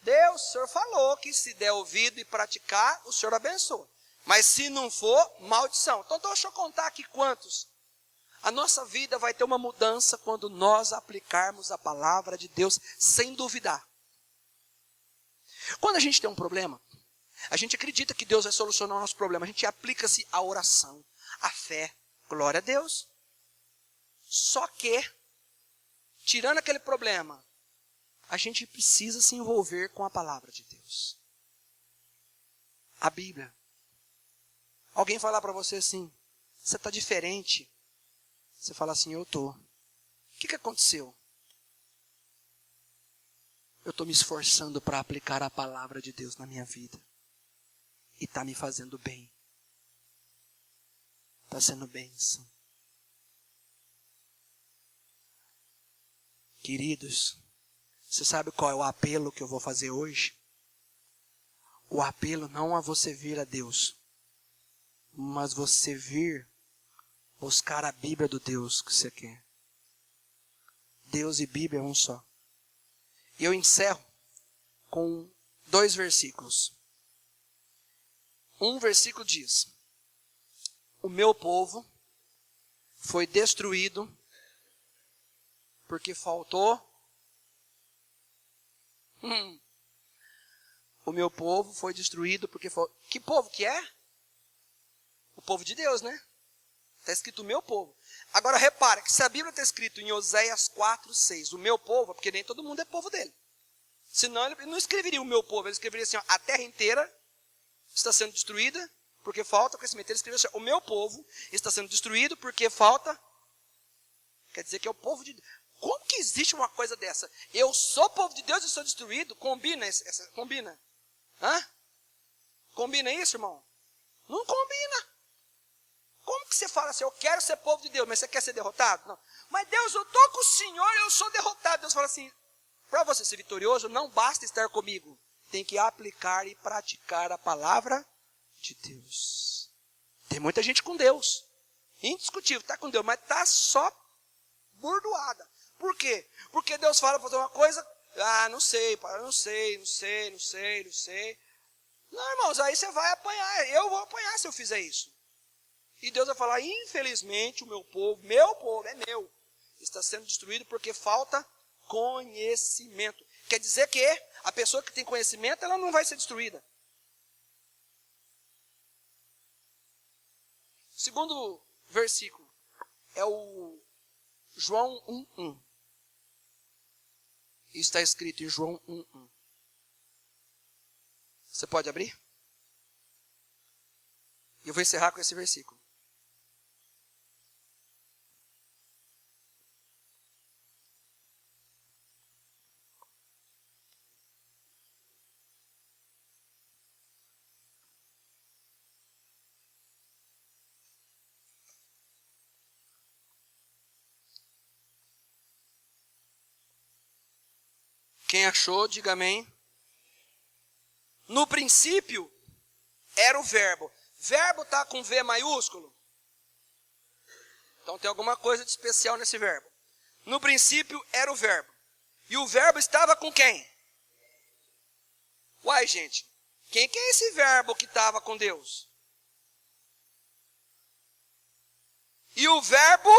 Deus, o Senhor falou que se der ouvido e praticar, o Senhor abençoa. Mas se não for, maldição. Então deixa eu contar aqui quantos. A nossa vida vai ter uma mudança quando nós aplicarmos a palavra de Deus sem duvidar. Quando a gente tem um problema, a gente acredita que Deus vai solucionar o nosso problema. A gente aplica-se a oração, a fé. Glória a Deus. Só que tirando aquele problema, a gente precisa se envolver com a palavra de Deus. A Bíblia. Alguém falar para você assim, você está diferente. Você fala assim, eu estou. O que aconteceu? Eu estou me esforçando para aplicar a palavra de Deus na minha vida. E está me fazendo bem. Está sendo bênção. Queridos, você sabe qual é o apelo que eu vou fazer hoje? O apelo não a você vir a Deus, mas você vir buscar a Bíblia do Deus que você quer. Deus e Bíblia é um só. E eu encerro com 2 versículos. Um versículo diz: o meu povo foi destruído porque faltou. O meu povo foi destruído porque faltou. Que povo que é? O povo de Deus, né? Está escrito o meu povo. Agora repara que se a Bíblia está escrito em Oséias 4:6, o meu povo, é porque nem todo mundo é povo dele. Senão ele não escreveria o meu povo, ele escreveria assim, ó, a terra inteira está sendo destruída porque falta conhecimento. Ele escreveu assim, o meu povo está sendo destruído porque falta. Quer dizer que é o povo de Deus. Como que existe uma coisa dessa? Eu sou povo de Deus e sou destruído? Combina? Combina? Hã? Combina isso, irmão? Não combina. Como que você fala assim, eu quero ser povo de Deus, mas você quer ser derrotado? Não. Mas Deus, eu estou com o Senhor, eu sou derrotado. Deus fala assim, para você ser vitorioso, não basta estar comigo. Tem que aplicar e praticar a palavra de Deus. Tem muita gente com Deus. Indiscutível, está com Deus, mas está só burdoada. Por quê? Porque Deus fala para fazer uma coisa, não sei. Não, irmãos, aí você vai apanhar. Eu vou apanhar se eu fizer isso. E Deus vai falar, infelizmente, o meu povo é meu, está sendo destruído porque falta conhecimento. Quer dizer que a pessoa que tem conhecimento, ela não vai ser destruída. O segundo versículo é o João 1:1. Isso está escrito em João 1:1. Você pode abrir? E eu vou encerrar com esse versículo. Quem achou, diga amém. No princípio, era o verbo. Verbo está com V maiúsculo? Então tem alguma coisa de especial nesse verbo. No princípio, era o verbo. E o verbo estava com quem? Uai, gente. Quem que é esse verbo que estava com Deus? E o verbo...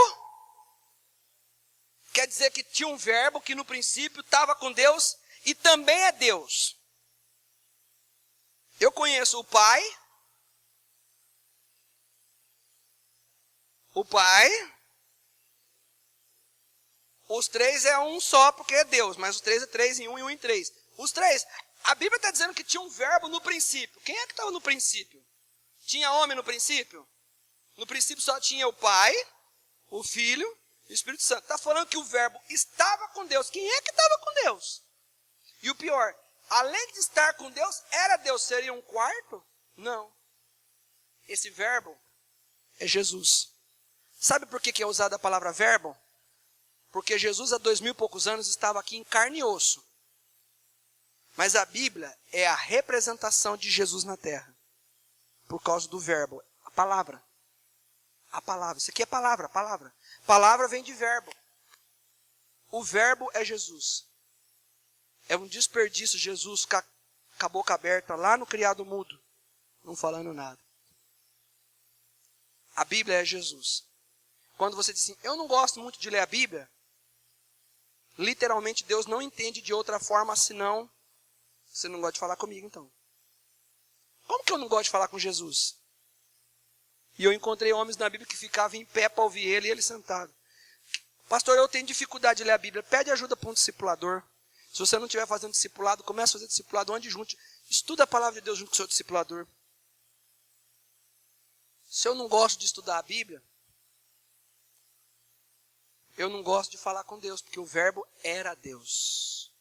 Quer dizer que tinha um verbo que no princípio estava com Deus e também é Deus. Eu conheço o Pai, os 3 é um só porque é Deus, mas os 3 é 3 em 1 e 1 em 3. Os 3, a Bíblia está dizendo que tinha um verbo no princípio. Quem é que estava no princípio? Tinha homem no princípio? No princípio só tinha o Pai, o Filho e o Espírito Santo. Está falando que o verbo estava com Deus. Quem é que estava com Deus? E o pior, além de estar com Deus, era Deus. Seria um quarto? Não. Esse verbo é Jesus. Sabe por que é usada a palavra verbo? Porque Jesus há 2000 e poucos anos estava aqui em carne e osso. Mas a Bíblia é a representação de Jesus na terra. Por causa do verbo, a palavra. A palavra, isso aqui é palavra. Palavra vem de verbo. O verbo é Jesus. É um desperdício Jesus com a boca aberta lá no criado mudo, não falando nada. A Bíblia é Jesus. Quando você diz assim, eu não gosto muito de ler a Bíblia, literalmente Deus não entende de outra forma senão, você não gosta de falar comigo então. Como que eu não gosto de falar com Jesus? E eu encontrei homens na Bíblia que ficavam em pé para ouvir ele e ele sentado. Pastor, eu tenho dificuldade de ler a Bíblia. Pede ajuda para um discipulador. Se você não estiver fazendo discipulado, comece a fazer discipulado onde junto. Estuda a palavra de Deus junto com o seu discipulador. Se eu não gosto de estudar a Bíblia, eu não gosto de falar com Deus, porque o verbo era Deus.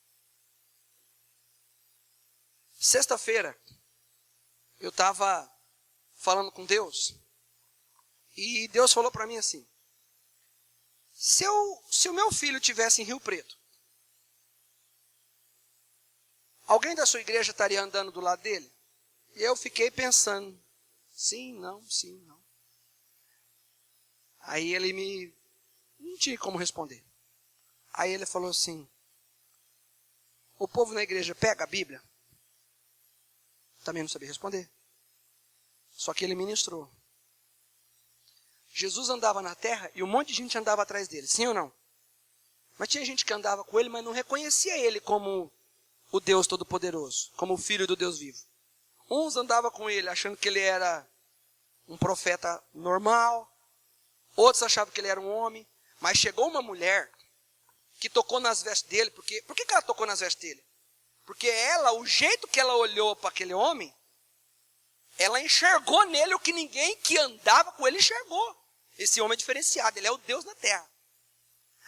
Sexta-feira, eu estava falando com Deus, e Deus falou para mim assim, se o meu filho estivesse em Rio Preto, alguém da sua igreja estaria andando do lado dele? E eu fiquei pensando, sim, não. Aí ele não tinha como responder. Aí ele falou assim, o povo na igreja pega a Bíblia? Também não sabia responder. Só que ele ministrou. Jesus andava na terra e um monte de gente andava atrás dele, sim ou não? Mas tinha gente que andava com ele, mas não reconhecia ele como o Deus Todo-Poderoso, como o Filho do Deus vivo. Uns andavam com ele achando que ele era um profeta normal, outros achavam que ele era um homem, mas chegou uma mulher que tocou nas vestes dele, por que ela tocou nas vestes dele? Porque ela, o jeito que ela olhou para aquele homem, ela enxergou nele o que ninguém que andava com ele enxergou. Esse homem é diferenciado, ele é o Deus na terra.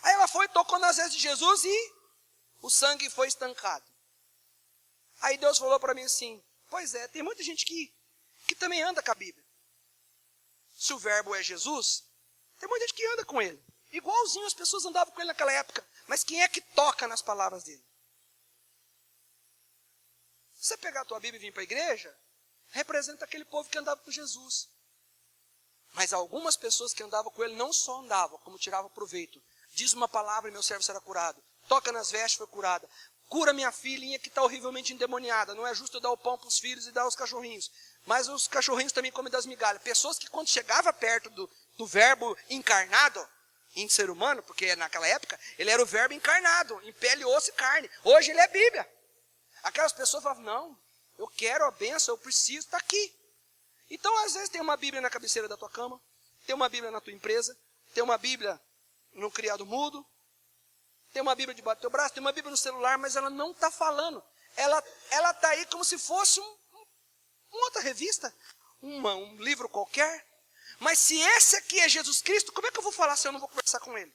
Aí ela foi, tocou nas vestes de Jesus e o sangue foi estancado. Aí Deus falou para mim assim, pois é, tem muita gente que também anda com a Bíblia. Se o verbo é Jesus, tem muita gente que anda com ele. Igualzinho as pessoas andavam com ele naquela época. Mas quem é que toca nas palavras dele? Se você pegar a tua Bíblia e vir para a igreja, representa aquele povo que andava com Jesus. Mas algumas pessoas que andavam com ele não só andavam, como tiravam proveito. Diz uma palavra e meu servo será curado. Toca nas vestes, foi curada. Cura minha filhinha que está horrivelmente endemoniada. Não é justo eu dar o pão para os filhos e dar aos cachorrinhos. Mas os cachorrinhos também comem das migalhas. Pessoas que quando chegava perto do verbo encarnado, em ser humano, porque naquela época ele era o verbo encarnado, em pele, osso e carne. Hoje ele é Bíblia. Aquelas pessoas falavam, não, eu quero a bênção, eu preciso, está aqui. Então às vezes tem uma Bíblia na cabeceira da tua cama, tem uma Bíblia na tua empresa, tem uma Bíblia no criado mudo, tem uma Bíblia debaixo do teu braço, tem uma Bíblia no celular, mas ela não está falando. Ela está aí como se fosse uma outra revista, um livro qualquer. Mas se esse aqui é Jesus Cristo, como é que eu vou falar se eu não vou conversar com ele?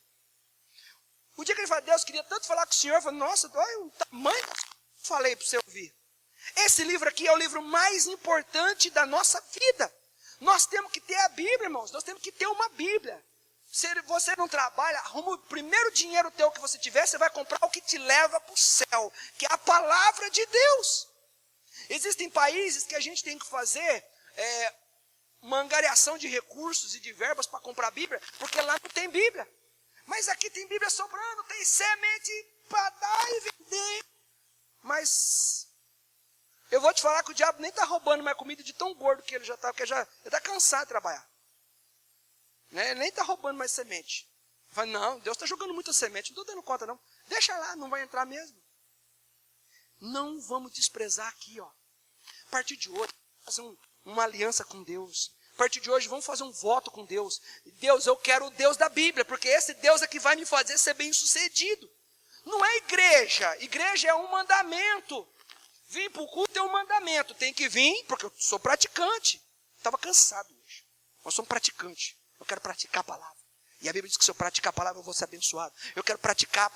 O dia que ele fala, Deus, queria tanto falar com o Senhor, eu falei, nossa, olha o tamanho, falei para você ouvir. Esse livro aqui é o livro mais importante da nossa vida. Nós temos que ter a Bíblia, irmãos, nós temos que ter uma Bíblia. Se você não trabalha, arruma o primeiro dinheiro teu que você tiver, você vai comprar o que te leva para o céu, que é a palavra de Deus. Existem países que a gente tem que fazer uma angariação de recursos e de verbas para comprar Bíblia, porque lá não tem Bíblia. Mas aqui tem Bíblia sobrando, tem semente para dar e vender. Mas eu vou te falar que o diabo nem está roubando mais comida de tão gordo que ele já está, porque ele está cansado de trabalhar. Né? Ele nem está roubando mais semente. Fala, não, Deus está jogando muita semente, não estou dando conta não. Deixa lá, não vai entrar mesmo. Não vamos desprezar aqui, ó. A partir de hoje, fazer uma aliança com Deus. A partir de hoje, vamos fazer um voto com Deus. Deus, eu quero o Deus da Bíblia, porque esse Deus é que vai me fazer ser bem sucedido. Não é igreja. Igreja é um mandamento. Vir para o culto é um mandamento. Tem que vir, porque eu sou praticante. Estava cansado hoje. Nós somos praticantes. Eu quero praticar a palavra. E a Bíblia diz que se eu praticar a palavra, eu vou ser abençoado. Eu quero praticar.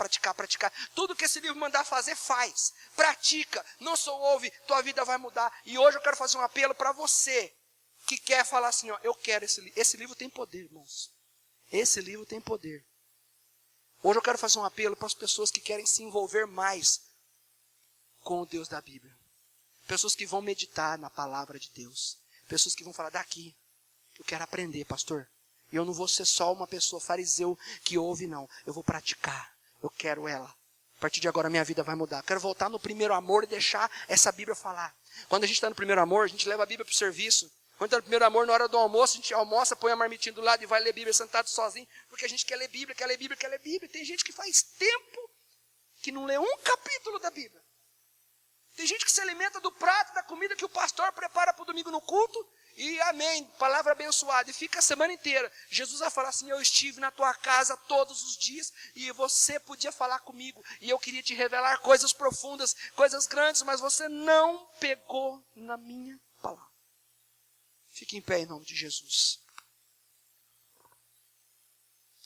Tudo que esse livro mandar fazer, faz. Pratica. Não só ouve, tua vida vai mudar. E hoje eu quero fazer um apelo para você que quer falar assim, ó, eu quero esse livro. Esse livro tem poder, irmãos. Esse livro tem poder. Hoje eu quero fazer um apelo para as pessoas que querem se envolver mais com o Deus da Bíblia. Pessoas que vão meditar na palavra de Deus. Pessoas que vão falar, daqui, eu quero aprender, pastor. E eu não vou ser só uma pessoa fariseu que ouve, não. Eu vou praticar. Eu quero ela. A partir de agora, minha vida vai mudar. Eu quero voltar no primeiro amor e deixar essa Bíblia falar. Quando a gente está no primeiro amor, a gente leva a Bíblia para o serviço. Quando está no primeiro amor, na hora do almoço, a gente almoça, põe a marmitinha do lado e vai ler Bíblia sentado sozinho. Porque a gente quer ler Bíblia, quer ler Bíblia, quer ler Bíblia. Tem gente que faz tempo que não lê um capítulo da Bíblia. Tem gente que se alimenta do prato, da comida que o pastor prepara para o domingo no culto. E amém, palavra abençoada. E fica a semana inteira. Jesus vai falar assim: eu estive na tua casa todos os dias e você podia falar comigo. E eu queria te revelar coisas profundas, coisas grandes, mas você não pegou na minha palavra. Fique em pé em nome de Jesus.